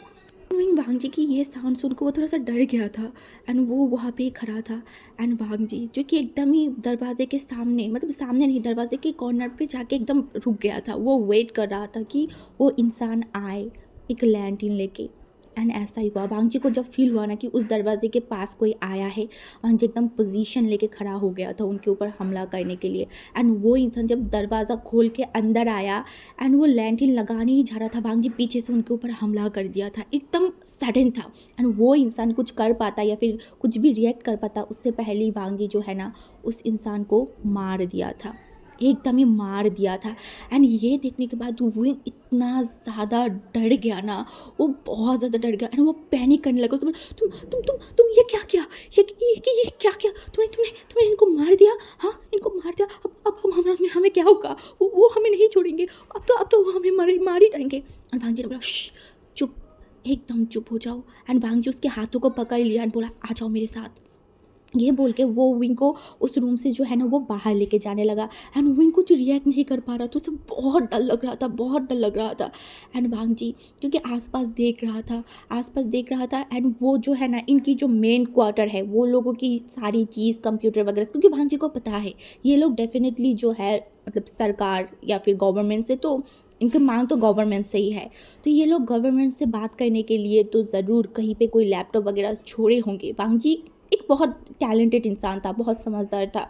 वांग जी की ये साउंड सुन को वो थोड़ा सा डर गया था, एंड वो वहाँ पे ही खड़ा था। एंड वांग जी जो कि एकदम ही दरवाजे के सामने, मतलब सामने नहीं, दरवाजे के कॉर्नर पे जाके एकदम रुक गया था। वो वेट कर रहा था कि वो इंसान आए एक लैंटर्न लेके। एंड ऐसा ही हुआ, वांग जी को जब फील हुआ ना कि उस दरवाजे के पास कोई आया है, वांग जी एकदम पोजीशन लेके खड़ा हो गया था उनके ऊपर हमला करने के लिए। एंड वो इंसान जब दरवाज़ा खोल के अंदर आया, एंड वो लैंटर्न लगाने ही जा रहा था, वांग जी पीछे से उनके ऊपर हमला कर दिया था, एकदम सडन था। एंड वो इंसान कुछ कर पाता या फिर कुछ भी रिएक्ट कर पाता उससे पहले ही वांग जी जो है ना उस इंसान को मार दिया था, एकदम ही मार दिया था। एंड ये देखने के बाद वो इतना ज़्यादा डर गया ना, वो बहुत ज़्यादा डर गया, एंड वो पैनिक करने लगा। उसने बोला तुम ये क्या किया? ये क्या किया? तुमने इनको मार दिया? हाँ इनको मार दिया, अब हमें क्या होगा? वो हमें नहीं छोड़ेंगे, अब तो वो हमें मार ही डालेंगे। एंड वांग जी ने बोला चुप, एकदम चुप हो जाओ। एंड वांग जी उसके हाथों को पकड़ लिया एंड बोला आ जाओ मेरे साथ। ये बोल के वो विंग को उस रूम से जो है ना वो बाहर लेके जाने लगा। एंड विंग कुछ रिएक्ट नहीं कर पा रहा था, उसे बहुत डर लग रहा था, बहुत डर लग रहा था। एंड वांग जी क्योंकि आसपास देख रहा था, एंड वो जो है ना इनकी जो मेन क्वार्टर है वो लोगों की सारी चीज़ कंप्यूटर वगैरह, क्योंकि वांग जी को पता है ये लोग डेफिनेटली जो है मतलब सरकार या फिर गवर्नमेंट से, तो इनकी मांग तो गवर्नमेंट से ही है, तो ये लोग गवर्नमेंट से बात करने के लिए तो ज़रूर कहीं पे कोई लैपटॉप वगैरह छोड़े होंगे। वांग जी एक बहुत टैलेंटेड इंसान था, बहुत समझदार था,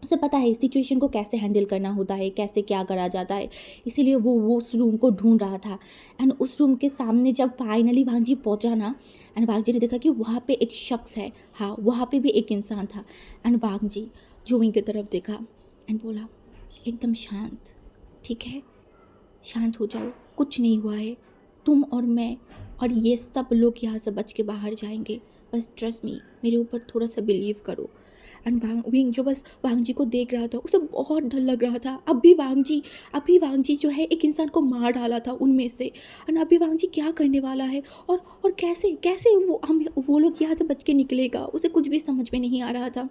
उसे पता है सिचुएशन को कैसे हैंडल करना होता है, कैसे क्या करा जाता है, इसीलिए वो उस रूम को ढूंढ रहा था। एंड उस रूम के सामने जब फाइनली वांग जी पहुंचा ना, एंड वांग जी ने देखा कि वहाँ पे एक शख्स है, हाँ वहाँ पे भी एक इंसान था। एंड वांग जी जूविंग की तरफ देखा एंड बोला एकदम शांत, ठीक है शांत हो जाओ, कुछ नहीं हुआ है, तुम और मैं और ये सब लोग यहाँ से बच के बाहर जाएंगे, बस ट्रस्ट मी, मेरे ऊपर थोड़ा सा बिलीव करो। एंड विंग जो बस वांग जी को देख रहा था, उसे बहुत डर लग रहा था। अभी वांग जी जो है एक इंसान को मार डाला था उनमें से, एंड अभी वांग जी क्या करने वाला है और कैसे कैसे वो लोग यहाँ से बच के निकलेगा, उसे कुछ भी समझ में नहीं आ रहा था।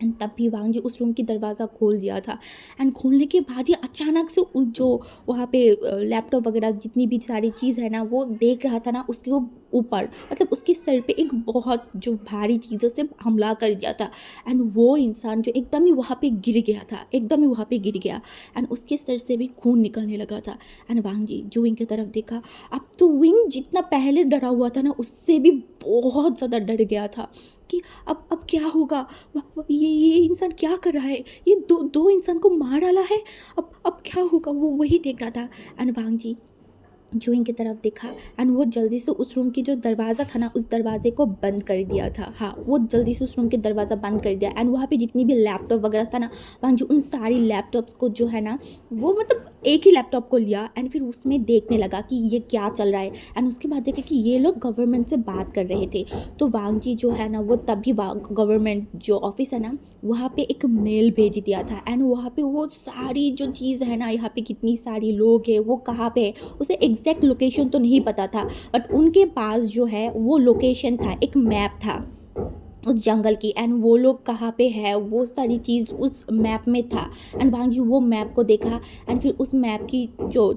एंड तब भी वांग जी उस रूम की दरवाज़ा खोल दिया था, एंड खोलने के बाद ही अचानक से जो वहाँ पे लैपटॉप वगैरह जितनी भी सारी चीज़ है ना वो देख रहा था ना, उसके ऊपर मतलब उसके सर पे एक बहुत जो भारी चीज़ों से हमला कर दिया था। एंड वो इंसान जो एकदम ही वहाँ पे गिर गया, एंड उसके सर से भी खून निकलने लगा था। एंड वांग जी जो विंग की तरफ देखा, अब तो विंग जितना पहले डरा हुआ था ना उससे भी बहुत ज़्यादा डर गया था। कि अब क्या होगा? ये इंसान क्या कर रहा है? ये दो इंसान को मार डाला है। अब क्या होगा? वो वही देख रहा था। एंड वांग जी जूइंग की तरफ देखा एंड वो जल्दी से उस रूम की जो दरवाज़ा था ना, उस दरवाजे को बंद कर दिया था। हाँ, वो जल्दी से उस रूम के दरवाज़ा बंद कर दिया एंड वहाँ पे जितनी भी लैपटॉप वगैरह था ना, वहाँ जो उन सारी लैपटॉप्स को जो है ना, वो मतलब एक ही लैपटॉप को लिया एंड फिर उसमें देखने लगा कि ये क्या चल रहा है। एंड उसके बाद देखा कि ये लोग गवर्नमेंट से बात कर रहे थे। तो वांग जी जो है ना, वो तभी गवर्नमेंट जो ऑफिस है ना, वहाँ पे एक मेल भेज दिया था एंड वहाँ पे वो सारी जो चीज़ है ना, यहाँ पे कितनी सारी लोग हैं, वो कहाँ पे है, उसे एग्जैक्ट लोकेशन तो नहीं पता था, बट उनके पास जो है वो लोकेशन था, एक मैप था उस जंगल की एंड वो लोग कहाँ पे है, वो सारी चीज़ उस मैप में था। एंड वांग जी वो मैप को देखा एंड फिर उस मैप की जो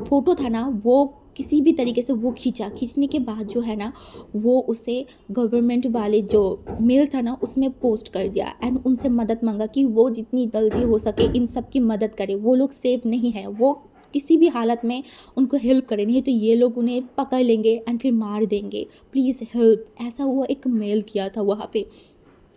फोटो था ना, वो किसी भी तरीके से वो खींचने के बाद जो है ना, वो उसे गवर्नमेंट वाले जो मेल था ना, उसमें पोस्ट कर दिया एंड उनसे मदद मांगा कि वो जितनी जल्दी हो सके इन सब की मदद करे। वो लोग सेफ नहीं है, वो किसी भी हालत में उनको हेल्प करें, नहीं तो ये लोग उन्हें पकड़ लेंगे एंड फिर मार देंगे, प्लीज़ हेल्प। ऐसा वो एक मेल किया था वहाँ पे।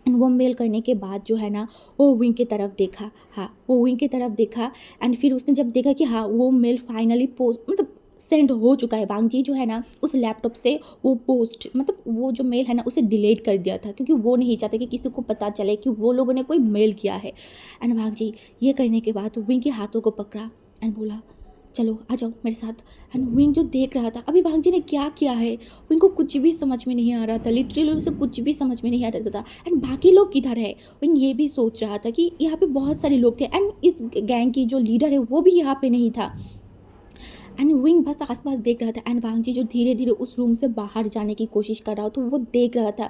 वो मेल करने के बाद जो है ना, वो विंग की तरफ देखा। हाँ, वो विंग की तरफ देखा एंड फिर उसने जब देखा कि हाँ, वो मेल फाइनली पोस्ट मतलब सेंड हो चुका है, वांग जी जो है ना, उस लैपटॉप से वो पोस्ट मतलब वो जो मेल है ना, उसे डिलीट कर दिया था, क्योंकि वो नहीं चाहते कि किसी को पता चले कि वो लोगों ने कोई मेल किया है। एंड वांग जी ये करने के बाद विंग के हाथों को पकड़ा एंड बोला, चलो आ जाओ मेरे साथ। एंड विंग जो देख रहा था अभी वांग जी ने क्या किया है, विंग को कुछ भी समझ में नहीं आ रहा था, लिटरली उसे कुछ भी समझ में नहीं आ रहा था। एंड बाकी लोग किधर है, विंग ये भी सोच रहा था कि यहाँ पे बहुत सारे लोग थे एंड इस गैंग की जो लीडर है वो भी यहाँ पे नहीं था। एंड विंग बस आसपास देख रहा था एंड वांग जी जो धीरे धीरे उस रूम से बाहर जाने की कोशिश कर रहा था, वो देख रहा था।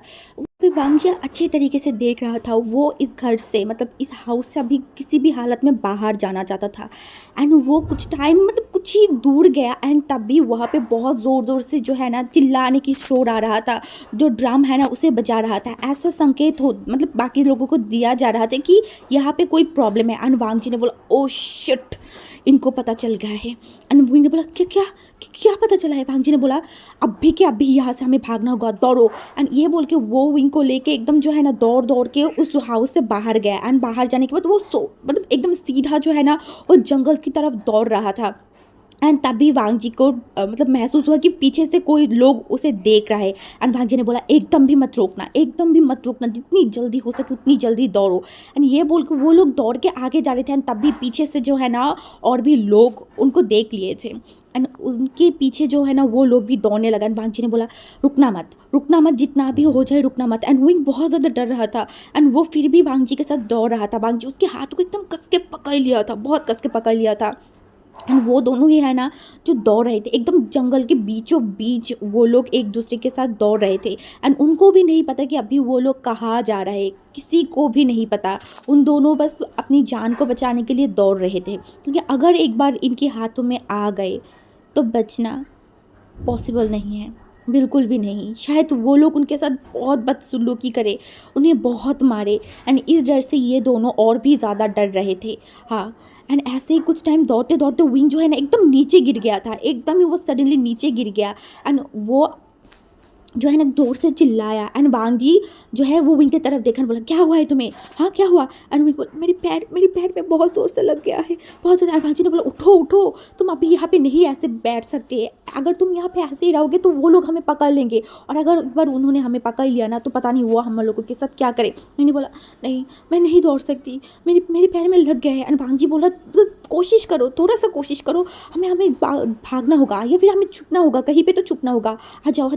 फिर वांग जी अच्छे तरीके से देख रहा था, वो इस घर से मतलब इस हाउस से अभी किसी भी हालत में बाहर जाना चाहता था। एंड वो कुछ टाइम मतलब कुछ ही दूर गया एंड तब भी वहाँ पे बहुत ज़ोर ज़ोर से जो है ना चिल्लाने की शोर आ रहा था, जो ड्रम है ना उसे बजा रहा था। ऐसा संकेत हो मतलब बाकी लोगों को दिया जा रहा था कि यहाँ पे कोई प्रॉब्लम है। एंड वांग जी ने बोला, ओ शिट, इनको पता चल गया है। एंड विंग ने बोला, क्या क्या क्या पता चला है? वांग जी ने बोला, अभी के अभी यहाँ से हमें भागना होगा, दौड़ो। एंड ये बोल के वो विंग को लेके एकदम जो है ना दौड़ दौड़ के उस हाउस से बाहर गया। एंड बाहर जाने के बाद वो मतलब एकदम सीधा जो है ना वो जंगल की तरफ दौड़ रहा था। एंड तभी वांग जी को मतलब महसूस हुआ कि पीछे से कोई लोग उसे देख रहा है। एंड वांग जी ने बोला, एकदम भी मत रोकना, एकदम भी मत रोकना, जितनी जल्दी हो सके उतनी जल्दी दौड़ो। एंड ये बोल के वो लोग दौड़ के आगे जा रहे थे एंड तभी पीछे से जो है ना और भी लोग उनको देख लिए थे एंड उनके पीछे जो है ना वो लोग भी दौड़ने लगा। एंड वांग जी ने बोला, रुकना मत, जितना भी हो जाए रुकना मत। एंड विंग बहुत ज़्यादा डर रहा था एंड वो फिर भी वांग जी के साथ दौड़ रहा था। वांग जी उसके हाथों को एकदम कस के पकड़ लिया था, बहुत कस के पकड़ लिया था। एंड वो दोनों ही है ना जो दौड़ रहे थे एकदम जंगल के बीचों बीच, वो लोग एक दूसरे के साथ दौड़ रहे थे एंड उनको भी नहीं पता कि अभी वो लोग कहाँ जा रहे हैं, किसी को भी नहीं पता। उन दोनों बस अपनी जान को बचाने के लिए दौड़ रहे थे, क्योंकि अगर एक बार इनके हाथों में आ गए तो बचना पॉसिबल नहीं है, बिल्कुल भी नहीं। शायद वो लोग उनके साथ बहुत बदसलूकी करे, उन्हें बहुत मारे। एंड इस डर से ये दोनों और भी ज़्यादा डर रहे थे। हाँ, एंड ऐसे ही कुछ टाइम दौड़ते दौड़ते विंग जो है ना एकदम नीचे गिर गया था, एकदम ही वो सडनली नीचे गिर गया एंड वो जो है ना जोर से चिल्लाया। एंड वांग जी जो है वो विंग की तरफ देखा, बोला, क्या हुआ है तुम्हें? हाँ क्या हुआ? एंड विंग बोला, मेरे पैर में बहुत ज़ोर से लग गया है, बहुत ज़्यादा। एंड वांग जी ने बोला, उठो, तुम अभी यहाँ पे नहीं ऐसे बैठ सकते, अगर तुम यहाँ पे ऐसे ही रहोगे तो वो लोग हमें पकड़ लेंगे, और अगर एक बार उन्होंने हमें पकड़ लिया ना तो पता नहीं हुआ हम लोगों के साथ क्या करे। मैंने बोला, नहीं मैं नहीं दौड़ सकती, मेरे पैर में लग गया है। एंड वांग जी बोला, कोशिश करो, थोड़ा सा कोशिश करो, हमें भागना होगा या फिर हमें छुपना होगा, कहीं पे तो छुपना होगा, आ जाओ।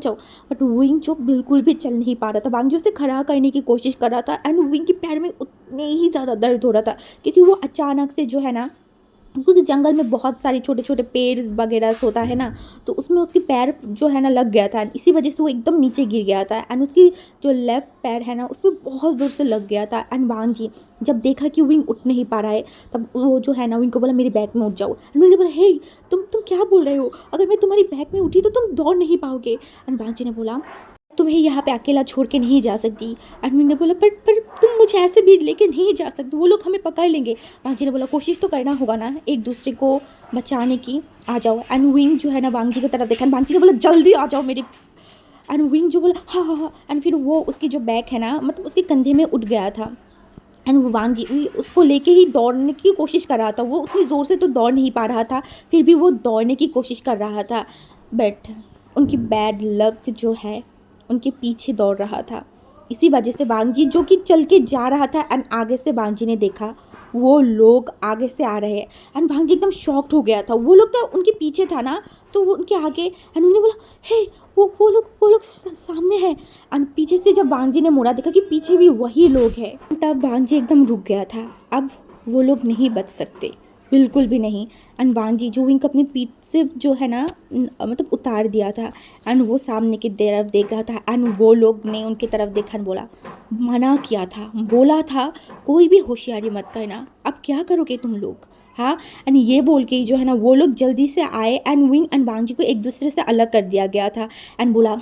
बट विंग जो बिल्कुल भी चल नहीं पा रहा था, वांग जी उसे खड़ा करने की कोशिश कर रहा था एंड विंग के पैर में उतने ही ज़्यादा दर्द हो रहा था, क्योंकि वो अचानक से जो है ना, क्योंकि जंगल में बहुत सारे छोटे छोटे पेड़ वगैरह होता है ना, तो उसमें उसके पैर जो है ना लग गया था, इसी वजह से वो एकदम नीचे गिर गया था एंड उसकी जो लेफ्ट पैर है ना उसमें बहुत ज़ोर से लग गया था। एंड वांग जी जब देखा कि विंग उठ नहीं पा रहा है, तब वो जो है ना विंग को बोला, मेरे बैग में उठ जाओ। एंड विंग ने बोला, हे तुम क्या बोल रहे हो, अगर मैं तुम्हारी बैग में उठी तो तुम दौड़ नहीं पाओगे। एंड वांग जी ने बोला, तुम्हें यहाँ पे अकेला छोड़ के नहीं जा सकती। एंड विंग ने बोला, पर तुम मुझे ऐसे भी लेके नहीं जा सकते, वो लोग हमें पकड़ लेंगे। वांग जी ने बोला, कोशिश तो करना होगा ना एक दूसरे को बचाने की, आ जाओ। एंड विंग जो है ना वांग जी की तरफ देखा, वांग जी ने बोला, जल्दी आ जाओ मेरे एंड विंग जो बोला हाँ हाँ हाँ, एंड फिर वो उसकी जो बैग है ना मतलब उसके कंधे में उठ गया था। एंड वांग जी भी उसको लेके ही दौड़ने की कोशिश कर रहा था। वो उतनी ज़ोर से तो दौड़ नहीं पा रहा था, फिर भी वो दौड़ने की कोशिश कर रहा था। बट उनकी बैड लक जो है उनके पीछे दौड़ रहा था। इसी वजह से वांग जी जो कि चल के जा रहा था एंड आगे से वांग जी ने देखा वो लोग आगे से आ रहे हैं एंड वांग जी एकदम शॉक्ड हो गया था। वो लोग तो उनके पीछे था ना, तो वो उनके आगे एंड उन्होंने बोला हे वो लोग सामने हैं। एंड पीछे से जब वांग जी ने मुड़ा देखा कि पीछे भी वही लोग हैं, तब वांग जी एकदम रुक गया था। अब वो लोग नहीं बच सकते, बिल्कुल भी नहीं। एंड वांग जी जो विंग अपनी पीठ से जो है ना मतलब उतार दिया था एंड वो सामने की तरफ देख रहा था एंड वो लोग ने उनकी तरफ देखा एंड बोला मना किया था, बोला था कोई भी होशियारी मत करना, अब क्या करोगे तुम लोग। हाँ, एंड ये बोल के जो है ना वो लोग जल्दी से आए एंड विंग एंड वांग जी को एक दूसरे से अलग कर दिया गया था एंड बोला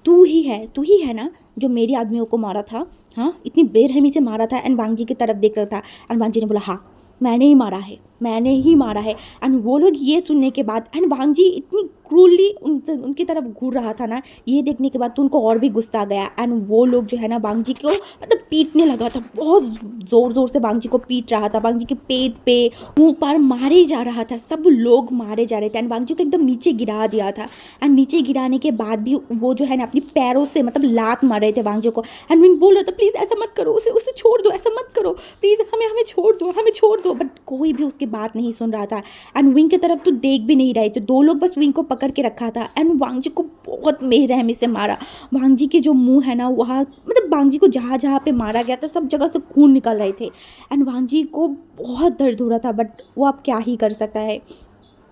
तू ही है ना जो मेरी आदमियों को मारा था, हाँ इतनी बेरहमी से मारा था। एंड वांग जी की तरफ देख रहा था एंड वांग जी ने बोला हाँ मैंने ही मारा है, मैंने ही मारा है। एंड वो लोग ये सुनने के बाद एंड वांग जी इतनी क्रूरली उनकी तरफ घूर रहा था ना, ये देखने के बाद तो उनको और भी गुस्सा आ गया एंड वो लोग जो है ना वांग जी को मतलब पीटने लगा था, बहुत ज़ोर ज़ोर से वांग जी को पीट रहा था। वांग जी के पेट पे मुंह पर मारे जा रहा था, सब लोग मारे जा रहे थे एंड वांग जी को एकदम नीचे गिरा दिया था। एंड नीचे गिराने के बाद भी वो जो है ना अपनी पैरों से मतलब लात मार रहे थे वांग जी को। एंड विंग बोल रहा था प्लीज़ ऐसा मत करो, उसे उसे छोड़ दो, ऐसा मत करो प्लीज़, हमें हमें छोड़ दो, हमें छोड़ दो। बट कोई भी उसकी बात नहीं सुन रहा था एंड विंग की तरफ तो देख भी नहीं रहे थे। दो लोग बस विंग को पकड़ के रखा था एंड वांग जी को बहुत बेरहमी से मारा। वांग जी के जो मुंह है ना वहाँ मतलब वांग जी को जहाँ जहाँ पे मारा गया था सब जगह से खून निकल रहे थे एंड वांग जी को बहुत दर्द हो रहा था। बट वो अब क्या ही कर सकता है,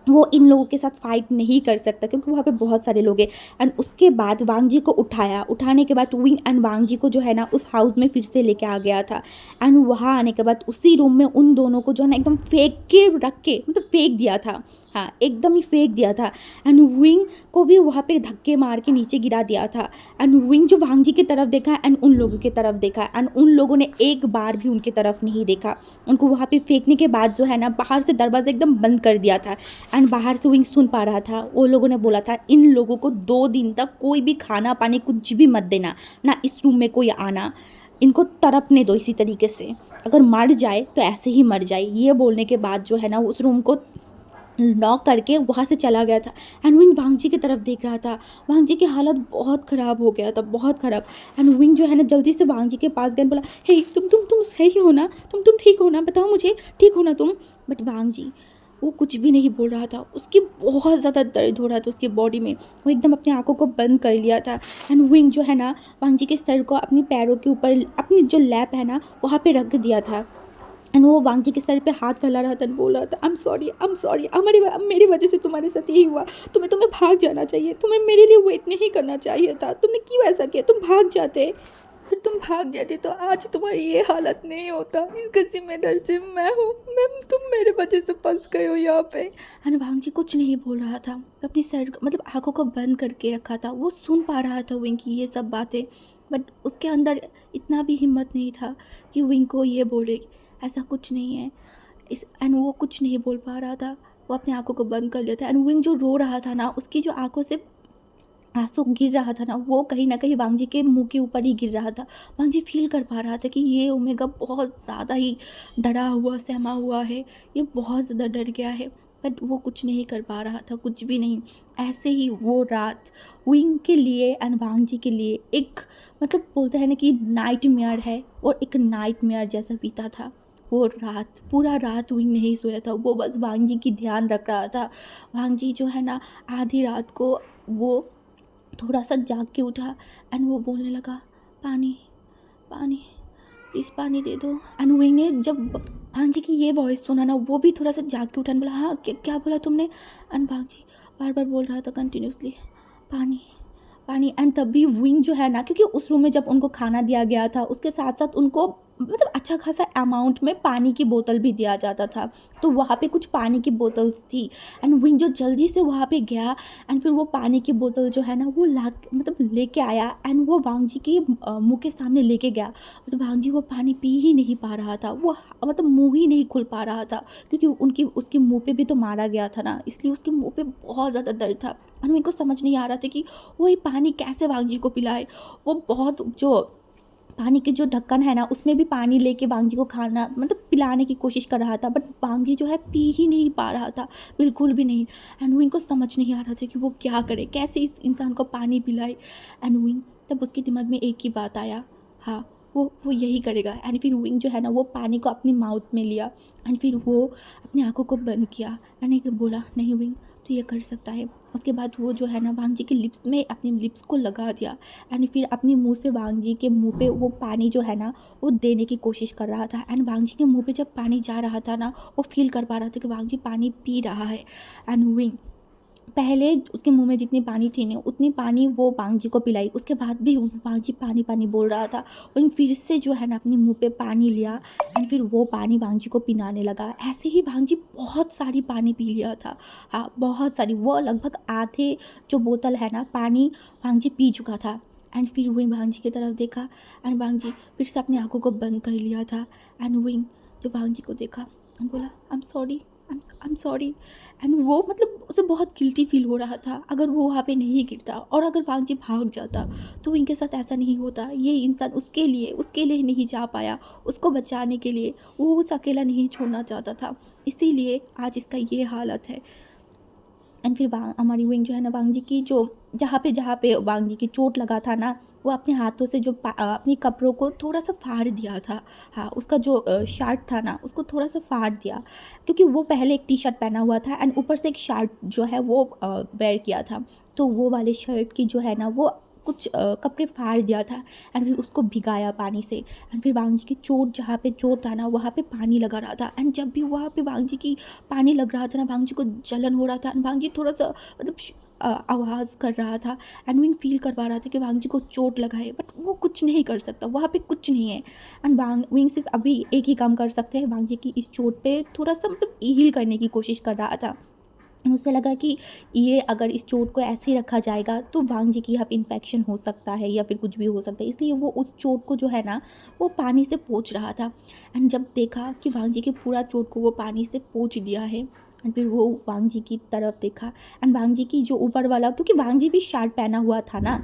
वो इन लोगों के साथ फाइट नहीं कर सकता क्योंकि वहाँ पे बहुत सारे लोग हैं। एंड उसके बाद वांग जी को उठाया, उठाने के बाद विंग एंड वांग जी को जो है ना उस हाउस में फिर से लेके आ गया था एंड वहाँ आने के बाद उसी रूम में उन दोनों को जो है ना एकदम फेंक के रख के मतलब फेंक दिया था, हाँ एकदम ही फेंक दिया था। एंड विंग को भी वहाँ पे धक्के मार के नीचे गिरा दिया था एंड विंग जो वांग जी की तरफ देखा एंड उन लोगों की तरफ देखा एंड उन लोगों ने एक बार भी उनकी तरफ नहीं देखा। उनको वहाँ पे फेंकने के बाद जो है ना बाहर से दरवाज़ा एकदम बंद कर दिया था एंड बाहर से विंग सुन पा रहा था। वो लोगों ने बोला था इन लोगों को 2 दिन तक कोई भी खाना पानी कुछ भी मत देना, ना इस रूम में कोई आना, इनको तड़पने दो इसी तरीके से, अगर मर जाए तो ऐसे ही मर जाए। ये बोलने के बाद जो है ना उस रूम को नॉक करके वहाँ से चला गया था एंड विंग वांग जी की तरफ देख रहा था। वांग जी की हालत बहुत ख़राब हो गया था, बहुत ख़राब। एंड विंग जो है ना जल्दी से वांग जी के पास गया, बोला हे तुम सही हो ना, तुम ठीक हो ना, बताओ मुझे ठीक हो ना तुम। बट वांग जी वो कुछ भी नहीं बोल रहा था, उसकी बहुत ज़्यादा दर्द हो रहा था उसकी बॉडी में। वो एकदम अपनी आंखों को बंद कर लिया था एंड विंग जो है ना वांग जी के सर को अपनी पैरों के ऊपर अपनी जो लैप है ना वहाँ पे रख दिया था एंड वो वांग जी के सर पे हाथ फैला रहा था, बोल रहा था आई एम सॉरी हमारी मेरी वजह से तुम्हारे साथ यही हुआ, तुम्हें भाग जाना चाहिए, तुम्हें मेरे लिए वेट नहीं करना चाहिए था, तुमने क्यों ऐसा किया, तुम भाग जाते, फिर तुम भाग जाते तो आज तुम्हारी ये हालत नहीं होता, इसका जिम्मेदार सिर्फ मैं हूँ, मैम तुम मेरे वजह से फंस गए हो यहाँ पे। एंड वांग जी कुछ नहीं बोल रहा था, अपनी सर मतलब आंखों को बंद करके रखा था। वो सुन पा रहा था विंग की ये सब बातें, बट उसके अंदर इतना भी हिम्मत नहीं था कि विंग को ये बोले ऐसा कुछ नहीं है इस। एंड वो कुछ नहीं बोल पा रहा था, वो अपनी आंखों को बंद कर लिया था एंड विंग जो रो रहा था ना उसकी जो आंखों से आंसू गिर रहा था ना वो कहीं ना कहीं वांग जी के मुंह के ऊपर ही गिर रहा था। वांग जी फील कर पा रहा था कि ये ओमेगा बहुत ज़्यादा ही डरा हुआ सहमा हुआ है, ये बहुत ज़्यादा डर गया है। बट वो कुछ नहीं कर पा रहा था, कुछ भी नहीं। ऐसे ही वो रात विंग के लिए एंड वांग जी के लिए एक मतलब बोलते हैं ना कि नाइटमेयर है और एक नाइटमेयर जैसा बीता था। वो रात पूरा रात विंग नहीं सोया था, वो बस वांग जी की ध्यान रख रहा था। वांग जी जो है ना आधी रात को वो थोड़ा सा जाग के उठा एंड वो बोलने लगा पानी पानी प्लीज़ पानी दे दो। एंड विंग ने जब भांग जी की ये वॉइस सुना ना वो भी थोड़ा सा जाग के उठा, बोला हाँ क्या बोला तुमने। एंड भांग जी बार बार बोल रहा था कंटिन्यूसली पानी पानी। एंड तभी विंग जो है ना क्योंकि उस रूम में जब उनको खाना दिया गया था उसके साथ साथ उनको मतलब अच्छा खासा अमाउंट में पानी की बोतल भी दिया जाता था। तो वहाँ पे कुछ पानी की बोतल्स थी एंड विंग जो जल्दी से वहाँ पे गया एंड फिर वो पानी की बोतल जो है ना वो ला मतलब लेके आया एंड वो वांग जी के मुँह के सामने लेके गया। बट वांग जी वो पानी पी ही नहीं पा रहा था, वो मतलब मुँह ही नहीं खुल पा रहा था, क्योंकि उनकी उसके मुँह पे भी तो मारा गया था ना, इसलिए उसके मुँह पे बहुत ज़्यादा दर्द था। एंड मेरे को समझ नहीं आ रहा था कि वो ये पानी कैसे वांग जी को पिलाए। वो बहुत जो पानी के जो ढक्कन है ना उसमें भी पानी लेके वांग जी को खाना मतलब पिलाने की कोशिश कर रहा था, बट वांग जी जो है पी ही नहीं पा रहा था, बिल्कुल भी नहीं। एंड विंग को समझ नहीं आ रहा था कि वो क्या करे, कैसे इस इंसान को पानी पिलाए। एंड विंग तब उसके दिमाग में एक ही बात आया, हाँ वो यही करेगा। एंड फिर विंग जो है ना वो पानी को अपनी माउथ में लिया एंड फिर वो अपनी आंखों को बंद किया एंड एक बोला नहीं विंग तो ये कर सकता है। उसके बाद वो जो है ना वांग जी के लिप्स में अपनी लिप्स को लगा दिया एंड फिर अपने मुंह से वांग जी के मुंह पे वो पानी जो है ना वो देने की कोशिश कर रहा था। एंड वांग जी के मुंह पे जब पानी जा रहा था ना वो फील कर पा रहा था कि वांग जी पानी पी रहा है। एंड विंग पहले उसके मुंह में जितनी पानी थी ना उतनी पानी वो वांग जी को पिलाई, उसके बाद भी वांग जी पानी पानी बोल रहा था। वहीं फिर से जो है ना अपने मुंह पे पानी लिया एंड फिर वो पानी वांग जी को पिलाने लगा। ऐसे ही वांग जी बहुत सारी पानी पी लिया था, हाँ बहुत सारी, वो लगभग आधे जो बोतल है ना पानी वांग जी पी चुका था। एंड फिर वही वांग जी की तरफ देखा एंड वांग जी फिर से अपनी आंखों को बंद कर लिया था। एंड वही जो वांग जी को देखा बोला I am sorry, I am sorry. And वो मतलब उसे बहुत गिल्टी फील हो रहा था, अगर वो वहाँ पे नहीं गिरता और अगर वांग जी भाग जाता तो इनके साथ ऐसा नहीं होता। ये इंसान उसके लिए नहीं जा पाया, उसको बचाने के लिए वो उसे अकेला नहीं छोड़ना चाहता था, इसीलिए आज इसका ये हालत है। एंड फिर हमारी विंग जो है ना वांग जी की जो जहाँ पे वांग जी की चोट लगा था ना वो अपने हाथों से जो अपनी कपड़ों को थोड़ा सा फाड़ दिया था। हाँ उसका जो शर्ट था ना उसको थोड़ा सा फाड़ दिया, क्योंकि वो पहले एक टी शर्ट पहना हुआ था एंड ऊपर से एक शर्ट जो है वो वेयर किया था, तो वो वाले शर्ट की जो है ना वो कुछ कपड़े फाड़ दिया था एंड फिर उसको भिगाया पानी से। एंड फिर वांग जी की चोट जहाँ पे चोट था ना वहाँ पे पानी लगा रहा था एंड जब भी वहाँ पे वांग जी की पानी लग रहा था ना वांग जी को जलन हो रहा था एंड वांग जी थोड़ा सा मतलब आवाज़ कर रहा था एंड विंग फील कर पा रहा था कि वांग जी को चोट लगा है, बट वो कुछ नहीं कर सकता, वहाँ पे कुछ नहीं है। एंड विंग सिर्फ अभी एक ही काम कर सकते हैं, वांग जी की इस चोट पे थोड़ा सा मतलब हील करने की कोशिश कर रहा था। उसे लगा कि ये अगर इस चोट को ऐसे ही रखा जाएगा तो वांग जी की यहाँ पे इन्फेक्शन हो सकता है या फिर कुछ भी हो सकता है, इसलिए वो उस चोट को जो है ना वो पानी से पोंछ रहा था। एंड जब देखा कि वांग जी के पूरा चोट को वो पानी से पोंछ दिया है एंड फिर वो वांग जी की तरफ देखा एंड वांग जी की जो ऊपर वाला, क्योंकि वांग जी भी शर्ट पहना हुआ था ना,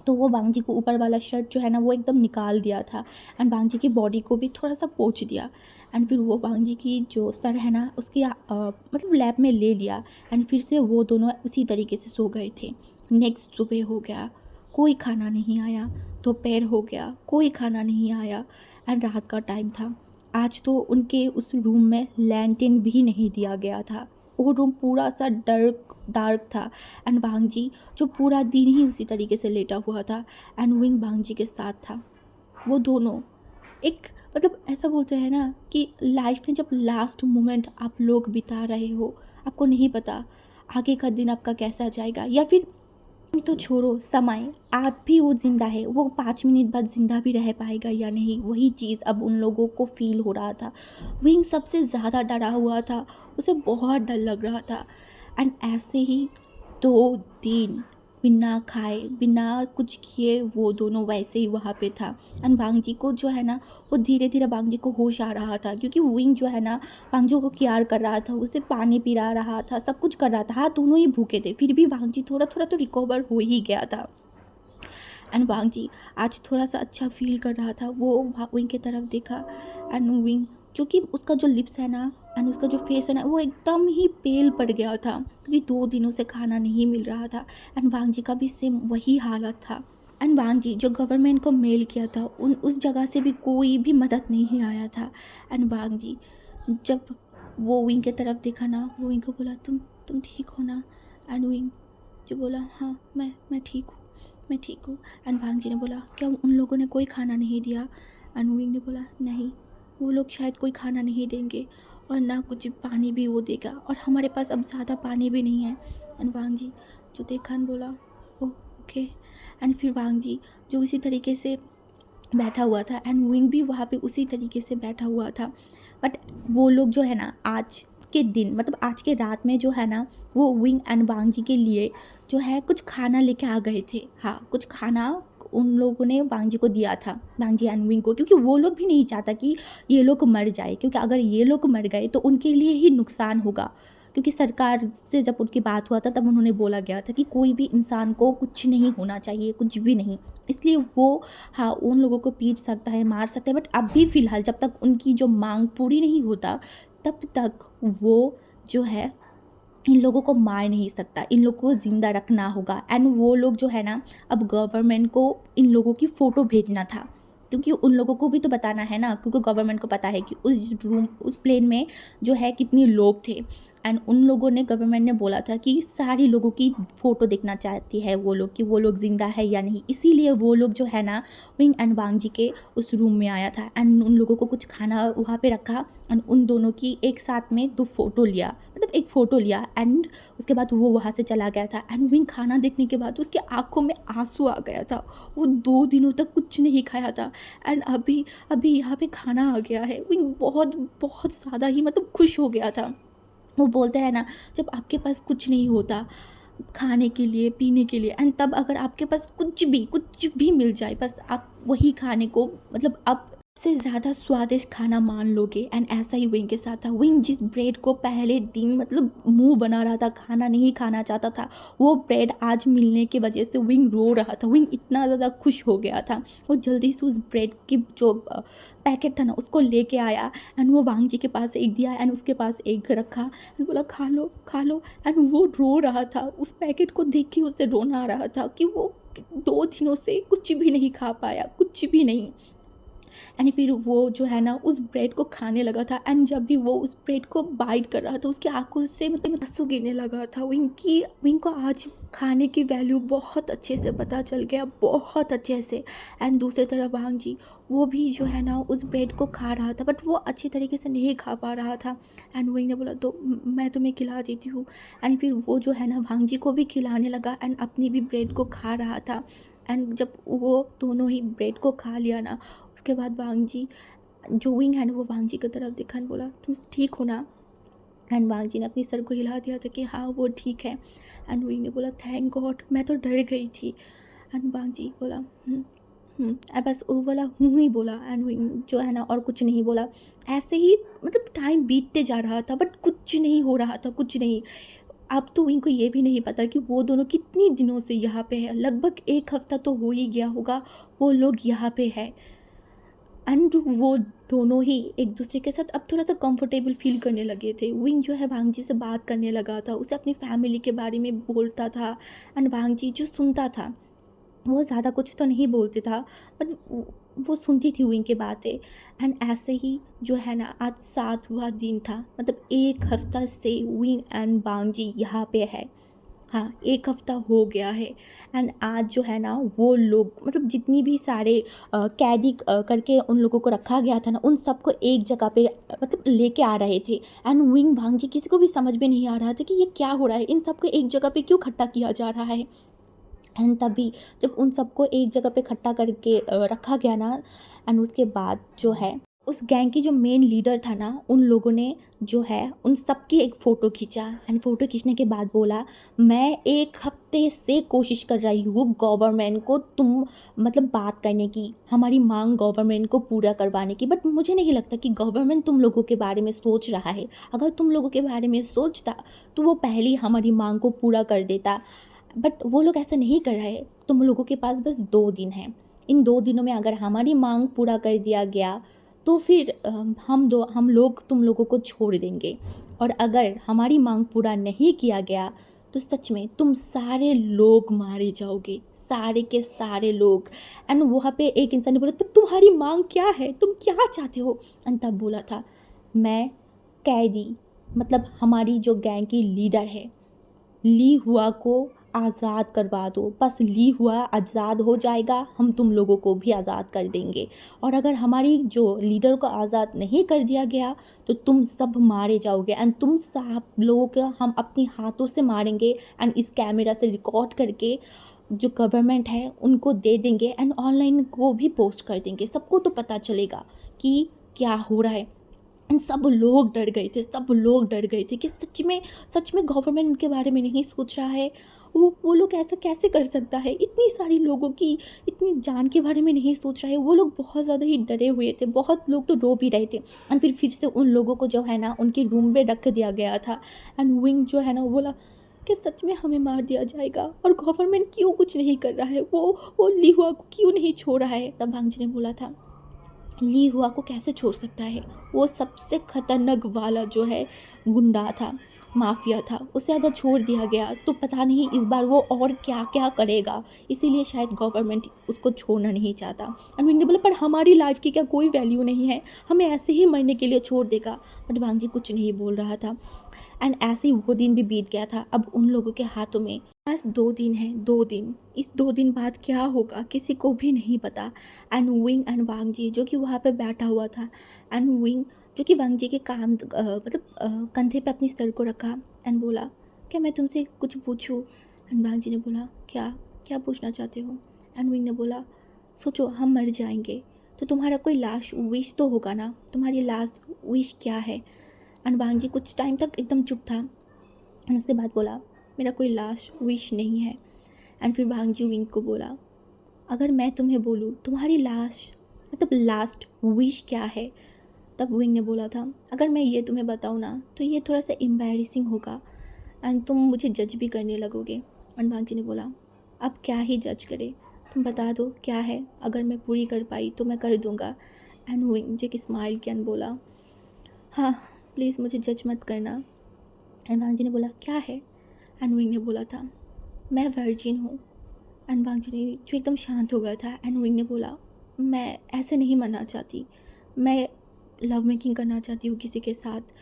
तो वो वांग जी को ऊपर वाला शर्ट जो है ना वो एकदम निकाल दिया था एंड वांग जी की बॉडी को भी थोड़ा सा पोंछ दिया। एंड फिर वो वांग जी की जो सर है ना उसकी मतलब लैब में ले लिया एंड फिर से वो दोनों उसी तरीके से सो गए थे। नेक्स्ट सुबह हो गया, कोई खाना नहीं आया, दोपहर हो गया, कोई खाना नहीं आया एंड रात का टाइम था। आज तो उनके उस रूम में लैंटर्न भी नहीं दिया गया था, वो रूम पूरा सा डार्क डार्क था एंड वांग जी जो पूरा दिन ही उसी तरीके से लेटा हुआ था एंड विंग वांग जी के साथ था। वो दोनों एक मतलब ऐसा बोलते हैं ना कि लाइफ में जब लास्ट मोमेंट आप लोग बिता रहे हो, आपको नहीं पता आगे का दिन आपका कैसा जाएगा, या फिर तो छोड़ो समय, आप भी वो ज़िंदा है, वो 5 मिनट बाद ज़िंदा भी रह पाएगा या नहीं, वही चीज़ अब उन लोगों को फील हो रहा था। विंग सबसे ज़्यादा डरा हुआ था, उसे बहुत डर लग रहा था। एंड ऐसे ही 2 दिन बिना खाए बिना कुछ किए वो दोनों वैसे ही वहाँ पे था। एंड वांग जी को जो है ना वो धीरे धीरे वांग जी को होश आ रहा था, क्योंकि विंग जो है ना वांग जी को केयर कर रहा था, उसे पानी पिला रहा था, सब कुछ कर रहा था। हाँ दोनों ही भूखे थे, फिर भी वांग जी थोड़ा थोड़ा तो रिकवर हो ही गया था। एंड वांग जी आज थोड़ा सा अच्छा फील कर रहा था, वो विंग की तरफ देखा एंड विंग जो कि उसका जो लिप्स है ना एंड उसका जो फेस है ना वो एकदम ही पेल पड़ गया था, क्योंकि 2 दिनों से खाना नहीं मिल रहा था। एंड वांग जी का भी सेम वही हालत था। एंड वांग जी जो गवर्नमेंट को मेल किया था उस जगह से भी कोई भी मदद नहीं आया था। एंड वांग जी जब वो विंग की तरफ देखा ना वो विंग को बोला तुम ठीक हो ना। एंड विंग जो बोला हाँ मैं ठीक हूँ, मैं ठीक हूँ। एंड वांग जी ने बोला क्या उन लोगों ने कोई खाना नहीं दिया। एंड विंग ने बोला नहीं, वो लोग शायद कोई खाना नहीं देंगे और ना कुछ पानी भी वो देगा, और हमारे पास अब ज़्यादा पानी भी नहीं है। एंड वांग जी जो देखा बोला ओह ओके। एंड फिर वांग जी जो इसी तरीके से बैठा हुआ था एंड विंग भी वहाँ पे उसी तरीके से बैठा हुआ था। बट वो लोग जो है ना आज के दिन मतलब आज के रात में जो है ना वो विंग एंड बांग जी के लिए जो है कुछ खाना लेके आ गए थे। हाँ, कुछ खाना उन लोगों ने बांग जी को दिया था, बांग जी एंड विंग को, क्योंकि वो लोग भी नहीं चाहता कि ये लोग मर जाए, क्योंकि अगर ये लोग मर गए तो उनके लिए ही नुकसान होगा। क्योंकि सरकार से जब उनकी बात हुआ था तब उन्होंने बोला गया था कि कोई भी इंसान को कुछ नहीं होना चाहिए, कुछ भी नहीं। इसलिए वो हाँ उन लोगों को पीट सकता है, मार सकता है, बट अभी फ़िलहाल जब तक उनकी जो मांग पूरी नहीं होता तब तक वो जो है इन लोगों को मार नहीं सकता, इन लोगों को ज़िंदा रखना होगा। एंड वो लोग जो है ना अब गवर्नमेंट को इन लोगों की फ़ोटो भेजना था, क्योंकि उन लोगों को भी तो बताना है ना, क्योंकि गवर्नमेंट को पता है कि उस प्लेन में जो है कितने लोग थे। एंड उन लोगों ने गवर्नमेंट ने बोला था कि सारी लोगों की फ़ोटो देखना चाहती है वो लोग कि वो लोग ज़िंदा है या नहीं। इसीलिए वो लोग जो है ना विंग एंड बांग जी के उस रूम में आया था एंड उन लोगों को कुछ खाना वहाँ पे रखा एंड उन दोनों की एक साथ में 2 फ़ोटो लिया, मतलब एक फ़ोटो लिया एंड उसके बाद वो वहाँ से चला गया था। एंड विंग खाना देखने के बाद उसकी आँखों में आँसू आ गया था। वो 2 दिनों तक कुछ नहीं खाया था एंड अभी अभी यहाँ पे खाना आ गया है। विंग बहुत बहुत ज़्यादा ही मतलब खुश हो गया था। वो बोलते हैं ना, जब आपके पास कुछ नहीं होता खाने के लिए, पीने के लिए, एंड तब अगर आपके पास कुछ भी मिल जाए, बस आप वही खाने को मतलब आप से ज़्यादा स्वादिष्ट खाना मान लोगे। एंड ऐसा ही विंग के साथ था। विंग जिस ब्रेड को पहले दिन मतलब मुंह बना रहा था, खाना नहीं खाना चाहता था, वो ब्रेड आज मिलने की वजह से विंग रो रहा था। विंग इतना ज़्यादा खुश हो गया था, वो जल्दी से उस ब्रेड की जो पैकेट था ना उसको लेके आया एंड वो वांग जी के पास एक दिया एंड उसके पास एक रखा एंड बोला खा लो खा लो। एंड वो रो रहा था, उस पैकेट को देख के उसे रोना आ रहा था कि वो 2 दिनों से कुछ भी नहीं खा पाया, कुछ भी नहीं। एंड फिर वो जो है ना उस ब्रेड को खाने लगा था एंड जब भी वो उस ब्रेड को बाइट कर रहा था उसकी आंखों से मतलब आंसू गिरने लगा था। विंग को आज खाने की वैल्यू बहुत अच्छे से पता चल गया, बहुत अच्छे से। एंड दूसरी तरफ वांग जी वो भी जो है ना उस ब्रेड को खा रहा था, बट वो अच्छी तरीके से नहीं खा पा रहा था। एंड विंग ने बोला तो मैं तुम्हें खिला देती हूँ। एंड फिर वो जो है ना वांग जी को भी खिलाने लगा एंड अपनी भी ब्रेड को खा रहा था। एंड जब वो दोनों ही ब्रेड को खा लिया ना उसके बाद वांग जी जो विंग है ना वो वांग जी की तरफ देखा और बोला तुम ठीक हो ना। एंड वांग जी ने अपनी सर को हिला दिया था कि हाँ वो ठीक है। एंड विंग ने बोला थैंक गॉड, मैं तो डर गई थी। एंड वांग जी बोला बस वो बोला हूँ ही बोला। एंड विंग जो है ना और कुछ नहीं बोला। ऐसे ही मतलब टाइम बीतते जा रहा था बट कुछ नहीं हो रहा था, कुछ नहीं। अब तो इनको ये भी नहीं पता कि वो दोनों कितनी दिनों से यहाँ पे है, लगभग 1 हफ्ता तो हो ही गया होगा वो लोग यहाँ पे है। एंड वो दोनों ही एक दूसरे के साथ अब थोड़ा सा कंफर्टेबल फील करने लगे थे। विंग जो है वांग जी से बात करने लगा था, उसे अपनी फैमिली के बारे में बोलता था एंड वांग जी जो सुनता था, वो ज़्यादा कुछ तो नहीं बोलते था बट वो सुनती थी विंग की बातें। एंड ऐसे ही जो है ना आज 7वां दिन था, मतलब 1 हफ्ता से विंग एंड वांग जी यहाँ पे है। हाँ 1 हफ्ता हो गया है। एंड आज जो है ना वो लोग मतलब जितनी भी सारे कैदी करके उन लोगों को रखा गया था ना उन सबको एक जगह पे मतलब लेके आ रहे थे। एंड विंग भांग जी किसी को भी समझ में नहीं आ रहा था कि ये क्या हो रहा है, इन सबको एक जगह पे क्यों इकट्ठा किया जा रहा है। एंड तभी जब उन सबको एक जगह पे इकट्ठा करके रखा गया ना एंड उसके बाद जो है उस गैंग की जो मेन लीडर था ना उन लोगों ने जो है उन सबकी एक फ़ोटो खींचा एंड फ़ोटो खींचने के बाद बोला मैं 1 हफ्ते से कोशिश कर रही हूँ गवर्नमेंट को तुम मतलब बात करने की, हमारी मांग गवर्नमेंट को पूरा करवाने की, बट मुझे नहीं लगता कि गवर्नमेंट तुम लोगों के बारे में सोच रहा है। अगर तुम लोगों के बारे में सोचता तो वो पहले ही हमारी मांग को पूरा कर देता, बट वो लोग ऐसा नहीं कर रहे। तुम लोगों के पास बस 2 दिन हैं, इन 2 दिनों में अगर हमारी मांग पूरा कर दिया गया तो फिर हम लोग तुम लोगों को छोड़ देंगे, और अगर हमारी मांग पूरा नहीं किया गया तो सच में तुम सारे लोग मारे जाओगे, सारे के सारे लोग। एंड वहाँ पे एक इंसान ने बोला तो तुम्हारी मांग क्या है, तुम क्या चाहते हो। एंड तब बोला था मैं कैदी मतलब हमारी जो गैंग की लीडर है ली हुआ को आज़ाद करवा दो, बस ली हुआ आज़ाद हो जाएगा हम तुम लोगों को भी आज़ाद कर देंगे, और अगर हमारी जो लीडर को आज़ाद नहीं कर दिया गया तो तुम सब मारे जाओगे एंड तुम सब लोगों को हम अपनी हाथों से मारेंगे एंड इस कैमरा से रिकॉर्ड करके जो गवर्नमेंट है उनको दे देंगे एंड ऑनलाइन को भी पोस्ट कर देंगे, सबको तो पता चलेगा कि क्या हो रहा है। एंड सब लोग डर गए थे, सब लोग डर गए थे कि सच में गवर्नमेंट उनके बारे में नहीं सोच रहा है। वो लोग ऐसा कैसे कर सकता है, इतनी सारी लोगों की इतनी जान के बारे में नहीं सोच रहा है। वो लोग बहुत ज़्यादा ही डरे हुए थे, बहुत लोग तो रो भी रहे थे। एंड फिर से उन लोगों को जो है ना उनके रूम में रख दिया गया था। एंड विंग जो है ना वो बोला कि सच में हमें मार दिया जाएगा और गवर्नमेंट क्यों कुछ नहीं कर रहा है, वो ली हुआ को क्यों नहीं छोड़ रहा है। तब भांग जी ने बोला था ली हुआ को कैसे छोड़ सकता है, वो सबसे खतरनाक वाला जो है गुंडा था, माफिया था, उसे अगर छोड़ दिया गया तो पता नहीं इस बार वो और क्या क्या करेगा, इसीलिए शायद गवर्नमेंट उसको छोड़ना नहीं चाहता। एंड विंग ने बोला पर हमारी लाइफ की क्या कोई वैल्यू नहीं है, हमें ऐसे ही मरने के लिए छोड़ देगा। बट वांग जी कुछ नहीं बोल रहा था। एंड ऐसे ही वो दिन भी बीत गया था। अब उन लोगों के हाथों में बस 2 दिन है, 2 दिन, इस 2 दिन बाद क्या होगा किसी को भी नहीं पता। And wing and Wang ji जो कि वहाँ पे बैठा हुआ था, एंड विंग जो कि वांग जी के कंधे पे अपनी सर को रखा एंड बोला क्या मैं तुमसे कुछ पूछूं। एंड वांग जी ने बोला क्या क्या पूछना चाहते हो। एंड विंग ने बोला सोचो हम मर जाएंगे तो तुम्हारा कोई लास्ट विश तो होगा ना, तुम्हारी लास्ट विश क्या है। एंड वांग जी कुछ टाइम तक एकदम चुप था एंड उसके बाद बोला मेरा कोई लास्ट विश नहीं है। एंड फिर वांग जी विंग को बोला अगर मैं तुम्हें बोलूँ तुम्हारी लास्ट विश क्या है। तब विंग ने बोला था अगर मैं ये तुम्हें बताऊँ ना तो ये थोड़ा सा एम्बैरेसिंग होगा एंड तुम मुझे जज भी करने लगोगे। एंड वांग जी ने बोला अब क्या ही जज करे, तुम बता दो क्या है, अगर मैं पूरी कर पाई तो मैं कर दूँगा। एंड विंग जो कि स्माइल किया एंड बोला हाँ प्लीज़ मुझे जज मत करना। एंड वांग जी ने बोला क्या है। एंड विंग ने बोला था मैं वर्जिन हूँ। एंड वांग जी ने जो एकदम शांत हो गया था। एंड विंग ने बोला मैं ऐसे नहीं मरना चाहती, मैं लव मेकिंग करना चाहती हूँ किसी के साथ।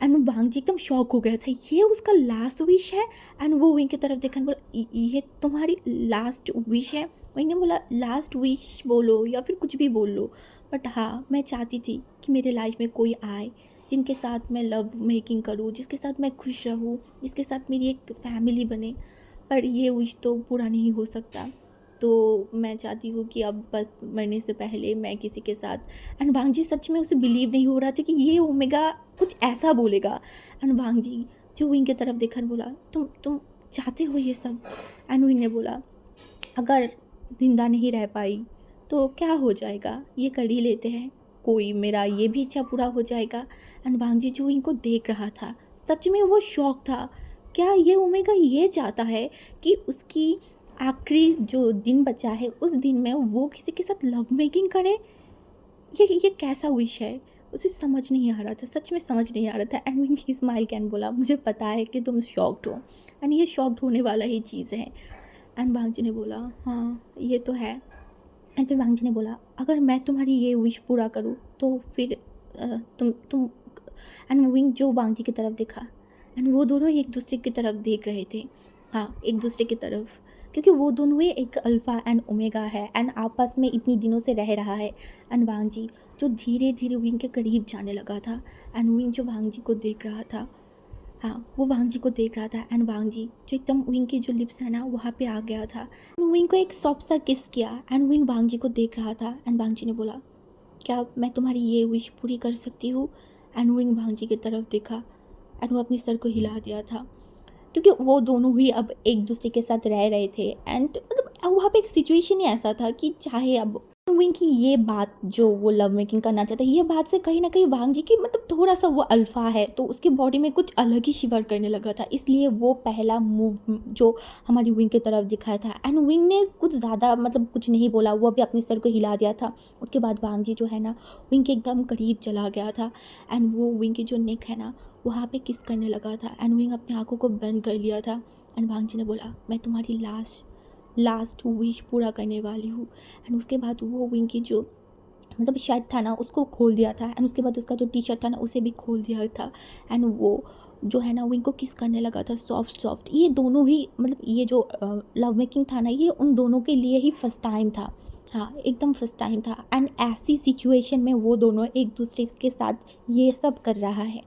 एंड वांग जी एकदम शॉक हो गया था, ये उसका लास्ट विश है। एंड वो विंग की तरफ देखा बोला ये तुम्हारी लास्ट विश है। विंग ने बोला लास्ट विश बोलो या फिर कुछ भी बोल लो, बट हाँ मैं चाहती थी कि मेरे लाइफ में कोई आए जिनके साथ मैं लव मेकिंग करूँ, जिसके साथ मैं खुश रहूँ, जिसके साथ मेरी एक फैमिली बने। पर ये विश तो पूरा नहीं हो सकता, तो मैं चाहती हूँ कि अब बस मरने से पहले मैं किसी के साथ। एंड वांग जी सच में उसे बिलीव नहीं हो रहा था कि ये ओमेगा कुछ ऐसा बोलेगा। एंड वांग जी जो विंग की तरफ देखकर बोला तुम चाहते हो ये सब। एंड विंग ने बोला अगर जिंदा नहीं रह पाई तो क्या हो जाएगा, ये कर ही लेते हैं, कोई मेरा ये भी इच्छा पूरा हो जाएगा। एंड वांग जी जो इनको देख रहा था सच में वो शौक था, क्या ये ओमेगा ये चाहता है कि उसकी आखिरी जो दिन बचा है उस दिन में वो किसी के साथ लव मेकिंग करे। ये कैसा विश है, उसे समझ नहीं आ रहा था, सच में समझ नहीं आ रहा था। एंड विंग स्माइल कैन बोला मुझे पता है कि तुम शॉक्ड हो एंड ये शॉक्ड होने वाला ही चीज़ है। एंड वांग जी ने बोला हाँ ये तो है। एंड फिर वांग जी ने बोला अगर मैं तुम्हारी ये विश पूरा करूँ तो फिर तुम। एंड विंग जो वांग जी की तरफ देखा एंड वो दोनों एक दूसरे की तरफ देख रहे थे, हाँ एक दूसरे की तरफ, क्योंकि वो दोनों ही एक अल्फ़ा एंड ओमेगा है एंड आपस में इतनी दिनों से रह रहा है। एंड वांग जी जो धीरे धीरे विंग के करीब जाने लगा था एंड विंग जो वांग जी को देख रहा था, हाँ वो वांग जी को देख रहा था। एंड वांग जी जो एकदम विंग की जो लिप्स है ना वहाँ पे आ गया था, विंग को एक सॉफ्ट सा किस किया एंड विंग वांग जी को देख रहा था। एंड वांग जी ने बोला क्या मैं तुम्हारी ये विश पूरी कर सकती हूँ। एंड विंग वांग जी की तरफ देखा एंड वो अपनी सर को हिला दिया था, क्योंकि वो दोनों ही अब एक दूसरे के साथ रह रहे थे। एंड मतलब वहाँ पे एक सिचुएशन ही ऐसा था कि चाहे अब विंग की ये बात जो वो लव मेकिंग करना चाहता है, ये बात से कहीं ना कहीं वांग जी की मतलब थोड़ा सा वो अल्फा है तो उसकी बॉडी में कुछ अलग ही शिवर करने लगा था, इसलिए वो पहला मूव जो हमारी विंग की तरफ दिखाया था। एंड विंग ने कुछ ज़्यादा मतलब कुछ नहीं बोला, वो अभी अपने सर को हिला दिया था। उसके बाद वांग जी जो है ना विंग के एकदम करीब चला गया था एंड वो विंग की जो नेक है ना वहाँ पे किस करने लगा था। एंड विंग अपनी आंखों को बंद कर लिया था। एंड वांग जी ने बोला मैं तुम्हारी लास्ट विश पूरा करने वाली हूँ। एंड उसके बाद वो विंग की जो मतलब शर्ट था ना उसको खोल दिया था एंड उसके बाद उसका जो टी शर्ट था ना उसे भी खोल दिया था। एंड वो जो है ना विंग को किस करने लगा था सॉफ्ट। ये दोनों ही मतलब ये जो लव मेकिंग था ना ये उन दोनों के लिए ही फर्स्ट टाइम था, हाँ एकदम फर्स्ट टाइम था। एंड ऐसी सिचुएशन में वो दोनों एक दूसरे के साथ ये सब कर रहा है।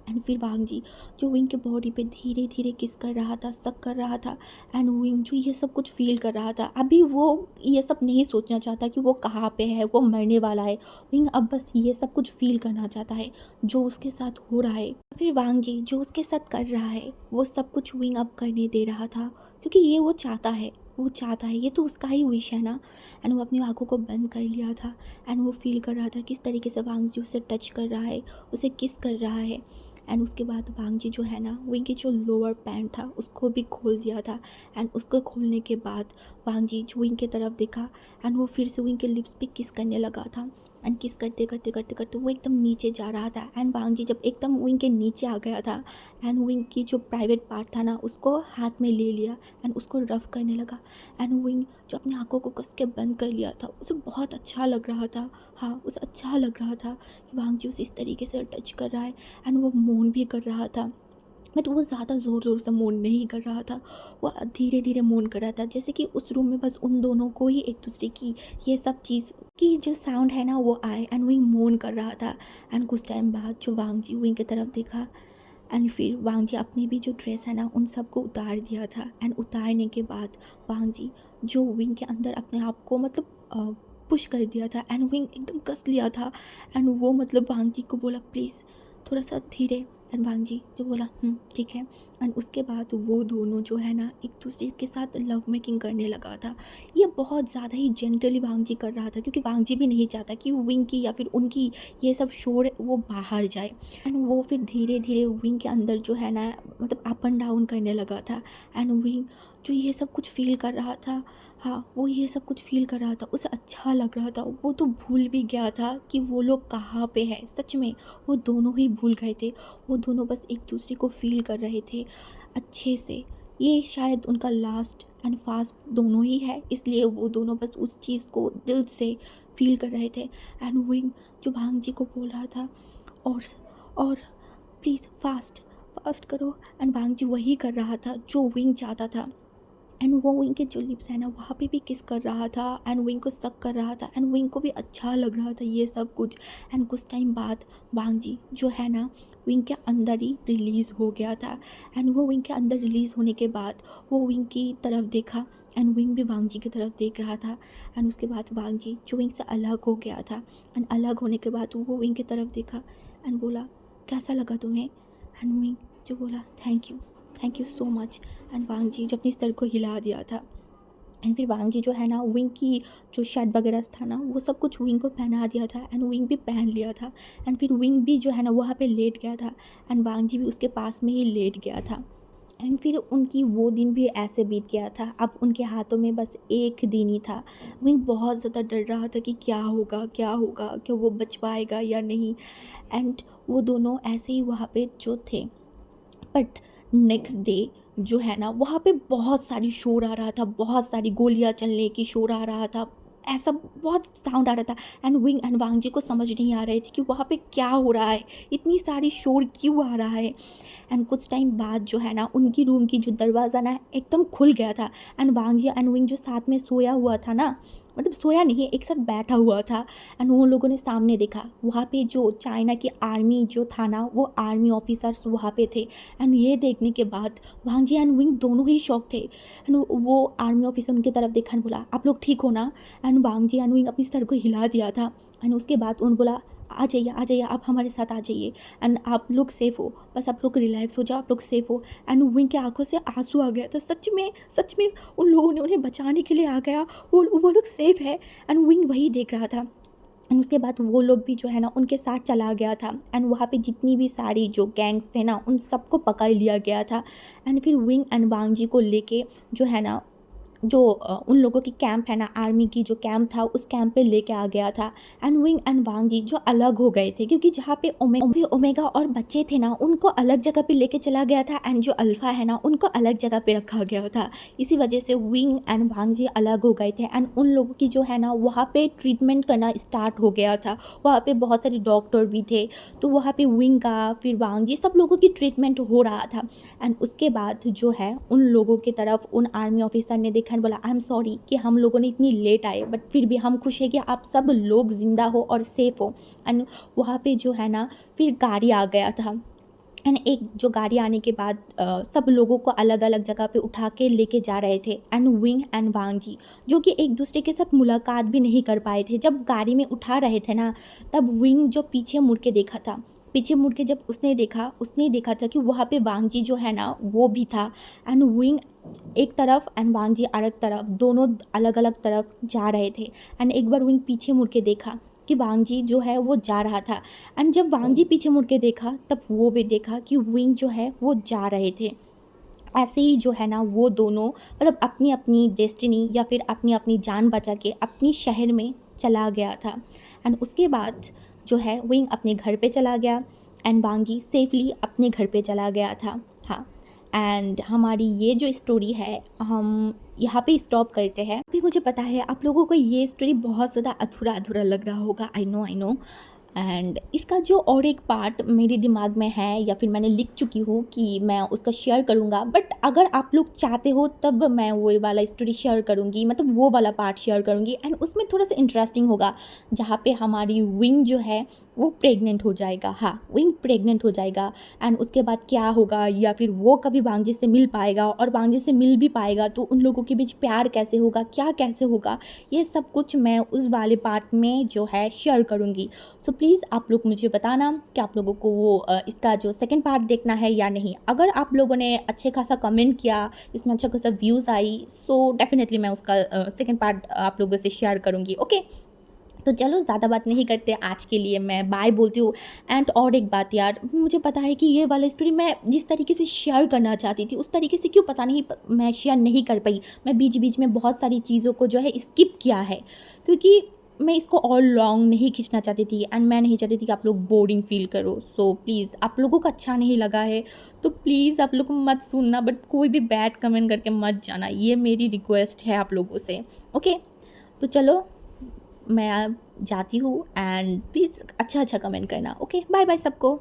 एंड फिर वांग जी जो विंग के बॉडी पे धीरे धीरे किस कर रहा था, सक कर रहा था। एंड विंग जो ये सब कुछ फील कर रहा था, अभी वो ये सब नहीं सोचना चाहता कि वो कहाँ पे है, वो मरने वाला है। विंग अब बस ये सब कुछ फील करना चाहता है जो उसके साथ हो रहा है। फिर वांग जी जो उसके साथ कर रहा है वो सब कुछ विंग अब करने दे रहा था, क्योंकि ये वो चाहता है, वो चाहता है, ये तो उसका ही विश है ना। एंड वो अपनी आंखों को बंद कर लिया था एंड वो फील कर रहा था किस तरीके से वांग जी उसे टच कर रहा है, उसे किस कर रहा है। एंड उसके बाद वांग जी जो है ना विंग की जो लोअर पैंट था उसको भी खोल दिया था। एंड उसको खोलने के बाद वांग जी जो विंग की तरफ देखा एंड वो फिर से विंग के लिप्स पे किस करने लगा था। एंड किस करते करते करते करते वो एकदम नीचे जा रहा था। एंड वांग जी जब एकदम विंग के नीचे आ गया था एंड विंग की जो प्राइवेट पार्ट था ना उसको हाथ में ले लिया एंड उसको रफ करने लगा। एंड विंग जो अपनी आंखों को कस के बंद कर लिया था, उसे बहुत अच्छा लग रहा था। हाँ, उसे अच्छा लग रहा था कि वांग जी उसे इस तरीके से टच कर रहा है एंड वो मौन भी कर रहा था। बट वो ज़्यादा ज़ोर ज़ोर से मौन नहीं कर रहा था, वो धीरे धीरे मौन कर रहा था, जैसे कि उस रूम में बस उन दोनों को ही एक दूसरे की ये सब चीज़ की जो साउंड है ना वो आए। एंड विंग मौन कर रहा था। एंड कुछ टाइम बाद जो वांग जी विंग की तरफ देखा एंड फिर वांग जी अपनी भी जो ड्रेस है ना उन सबको उतार दिया था। एंड उतारने के बाद वांग जी जो विंग के अंदर अपने आप को मतलब पुश कर दिया था एंड विंग एकदम कस लिया था। एंड वो मतलब वांग जी को बोला प्लीज़ थोड़ा सा धीरे। एंड वांग जी जो बोला ठीक है। एंड उसके बाद वो दोनों जो है ना एक दूसरे के साथ लव मेकिंग करने लगा था। ये बहुत ज़्यादा ही जेंटली वांग जी कर रहा था, क्योंकि वांग जी भी नहीं चाहता कि विंग की या फिर उनकी ये सब शोर वो बाहर जाए। एंड वो फिर धीरे धीरे विंग के अंदर जो है ना मतलब अप एंड डाउन करने लगा था। एंड विंग जो ये सब कुछ फील कर रहा था, हाँ वो ये सब कुछ फील कर रहा था, उसे अच्छा लग रहा था। वो तो भूल भी गया था कि वो लोग कहाँ पे है। सच में वो दोनों ही भूल गए थे। वो दोनों बस एक दूसरे को फील कर रहे थे अच्छे से। ये शायद उनका लास्ट एंड फास्ट दोनों ही है, इसलिए वो दोनों बस उस चीज़ को दिल से फील कर रहे थे। एंड विंग जो भांग जी को बोल रहा था और और प्लीज़ फास्ट फास्ट करो। एंड भांग जी वही कर रहा था जो विंग चाहता था। एंड वो विंग के जो लिप्स है ना वहाँ पे भी किस कर रहा था एंड विंग को सक कर रहा था। एंड विंग को भी अच्छा लग रहा था ये सब कुछ। एंड कुछ टाइम बाद वांग जी जो है ना विंग के अंदर ही रिलीज़ हो गया था। एंड वो विंग के अंदर रिलीज़ होने के बाद वो विंग की तरफ देखा एंड विंग भी वांग जी की तरफ देख रहा था। एंड उसके बाद वांग जी जो विंग से अलग हो गया था एंड अलग होने के बाद वो विंग की तरफ देखा एंड बोला कैसा लगा तुम्हें। एंड विंग जो बोला thank you so much. And Wang ji जो अपनी सर को हिला दिया था। एंड फिर वांग जी जो है ना विंग की जो शर्ट वगैरह था ना वो सब कुछ विंग को पहना दिया था एंड विंग भी पहन लिया था। एंड फिर विंग भी जो है ना वहाँ पे लेट गया था एंड वांग जी भी उसके पास में ही लेट गया था। एंड फिर उनकी वो दिन भी ऐसे बीत गया था। अब उनके हाथों में बस एक दिन ही था। विंग बहुत ज़्यादा डर रहा था कि क्या होगा क्या होगा, क्या वो बच पाएगा या नहीं। एंड वो दोनों ऐसे ही वहाँ पे जो थे। बट नेक्स्ट डे जो है ना वहाँ पे बहुत सारी शोर आ रहा था, बहुत सारी गोलियाँ चलने की शोर आ रहा था, ऐसा बहुत साउंड आ रहा था। एंड विंग एंड वांग जी को समझ नहीं आ रहे थे कि वहाँ पे क्या हो रहा है, इतनी सारी शोर क्यों आ रहा है। एंड कुछ टाइम बाद जो है ना उनकी रूम की जो दरवाज़ा ना एकदम खुल गया था। And Wang ji and Wing जो साथ में सोया हुआ था ना, मतलब सोया नहीं एक साथ बैठा हुआ था। एंड उन लोगों ने सामने देखा, वहाँ पे जो चाइना की आर्मी जो था ना वो आर्मी ऑफिसर्स वहाँ पे थे। एंड ये देखने के बाद वांग जी एंड विंग दोनों ही शॉक थे। एंड वो आर्मी ऑफिसर उनकी तरफ देखा, बोला आप लोग ठीक हो ना। And Wang ji and Wing अपनी सर को हिला दिया था। एंड उसके बाद उन्होंने बोला आ जाइए आप हमारे साथ आ जाइए एंड आप लोग सेफ़ हो, बस आप लोग रिलैक्स हो जाओ, आप लोग सेफ़ हो। एंड विंग के आंखों से आंसू आ गया था। सच में उन लोगों ने उन्हें बचाने के लिए आ गया, वो लोग सेफ़ है। एंड विंग वही देख रहा था। एंड उसके बाद वो लोग भी जो है ना उनके साथ चला गया था। एंड वहाँ पे जितनी भी सारी जो गैंग्स थे ना उन सबको पकड़ लिया गया था। एंड फिर विंग एंड वांग जी को लेके जो है ना जो उन लोगों की कैंप है ना आर्मी की जो कैंप था उस कैंप पे लेके आ गया था। And wing and Wang ji जो अलग हो गए थे, क्योंकि जहाँ पे ओमेगा और बच्चे थे ना उनको अलग जगह पे लेके चला गया था एंड जो अल्फ़ा है ना उनको अलग जगह पे रखा गया था। इसी वजह से विंग एंड वांग जी अलग हो गए थे। एंड उन लोगों की जो है ना वहाँ पे ट्रीटमेंट करना स्टार्ट हो गया था। वहाँ पे बहुत सारे डॉक्टर भी थे, तो वहाँ पे विंग का फिर वांग जी सब लोगों की ट्रीटमेंट हो रहा था। एंड उसके बाद जो है उन लोगों की तरफ उन आर्मी ऑफिसर ने देखा, बोला आई एम सॉरी कि हम लोगों ने इतनी लेट आए, बट फिर भी हम खुश है कि आप सब लोग ज़िंदा हो और सेफ़ हो। एंड वहाँ पे जो है ना फिर गाड़ी आ गया था। एंड एक जो गाड़ी आने के बाद सब लोगों को अलग अलग जगह पे उठा के लेके जा रहे थे, and wing and Wang ji जो कि एक दूसरे के साथ मुलाकात भी नहीं कर पाए थे। जब गाड़ी में उठा रहे थे ना, तब विंग जो पीछे मुड़ के देखा था, पीछे मुड़ के जब उसने देखा था कि वहाँ पे वांग जी जो है ना वो भी था। एंड विंग एक तरफ एंड वांग जी अलग तरफ, दोनों अलग अलग तरफ जा रहे थे। एंड एक बार विंग पीछे मुड़ के देखा कि वांग जी जो है वो जा रहा था। एंड जब वांग जी पीछे मुड़ के देखा, तब वो भी देखा कि विंग जो है वो जा रहे थे। ऐसे ही जो है ना वो दोनों मतलब अपनी अपनी डेस्टिनी या फिर अपनी अपनी जान बचा के अपनी शहर में चला गया था। एंड उसके बाद जो है विंग अपने घर पे चला गया, एंड वांग जी सेफली अपने घर पे चला गया था। हाँ, एंड हमारी ये जो स्टोरी है हम यहाँ पे स्टॉप करते हैं। अभी मुझे पता है आप लोगों को ये स्टोरी बहुत ज़्यादा अधूरा अधूरा लग रहा होगा, आई नो। एंड इसका जो और एक पार्ट मेरे दिमाग में है या फिर मैंने लिख चुकी हूँ कि मैं उसका शेयर करूँगा, बट अगर आप लोग चाहते हो तब मैं वो वाला स्टोरी शेयर करूँगी, मतलब वो वाला पार्ट शेयर करूँगी। एंड उसमें थोड़ा सा इंटरेस्टिंग होगा, जहाँ पे हमारी विंग जो है वो प्रेग्नेंट हो जाएगा। हाँ, विंग प्रेग्नेंट हो जाएगा। एंड उसके बाद क्या होगा, या फिर वो कभी वांगजी से मिल पाएगा, और वांगजी से मिल भी पाएगा तो उन लोगों के बीच प्यार कैसे होगा, क्या कैसे होगा, ये सब कुछ मैं उस वाले पार्ट में जो है शेयर करूँगी। सो प्लीज़ आप लोग मुझे बताना कि आप लोगों को वो इसका जो सेकंड पार्ट देखना है या नहीं। अगर आप लोगों ने अच्छे खासा कमेंट किया, इसमें अच्छा खासा व्यूज़ आई, सो डेफिनेटली मैं उसका सेकंड पार्ट आप लोगों से शेयर करूँगी। ओके, तो चलो ज़्यादा बात नहीं करते, आज के लिए मैं बाय बोलती हूँ। एंड और एक बात यार, मुझे पता है कि ये वाला स्टोरी मैं जिस तरीके से शेयर करना चाहती थी उस तरीके से क्यों पता नहीं मैं शेयर नहीं कर पाई। मैं बीच बीच में बहुत सारी चीज़ों को जो है स्किप किया है, क्योंकि मैं इसको और लॉन्ग नहीं खींचना चाहती थी, एंड मैं नहीं चाहती थी कि आप लोग बोरिंग फील करो। सो प्लीज़, आप लोगों को अच्छा नहीं लगा है तो प्लीज़ आप लोग मत सुनना, बट कोई भी बैड कमेंट करके मत जाना, ये मेरी रिक्वेस्ट है आप लोगों से। ओके, तो चलो मैं जाती हूँ, एंड प्लीज़ अच्छा अच्छा कमेंट करना। ओके, बाय बाय सबको।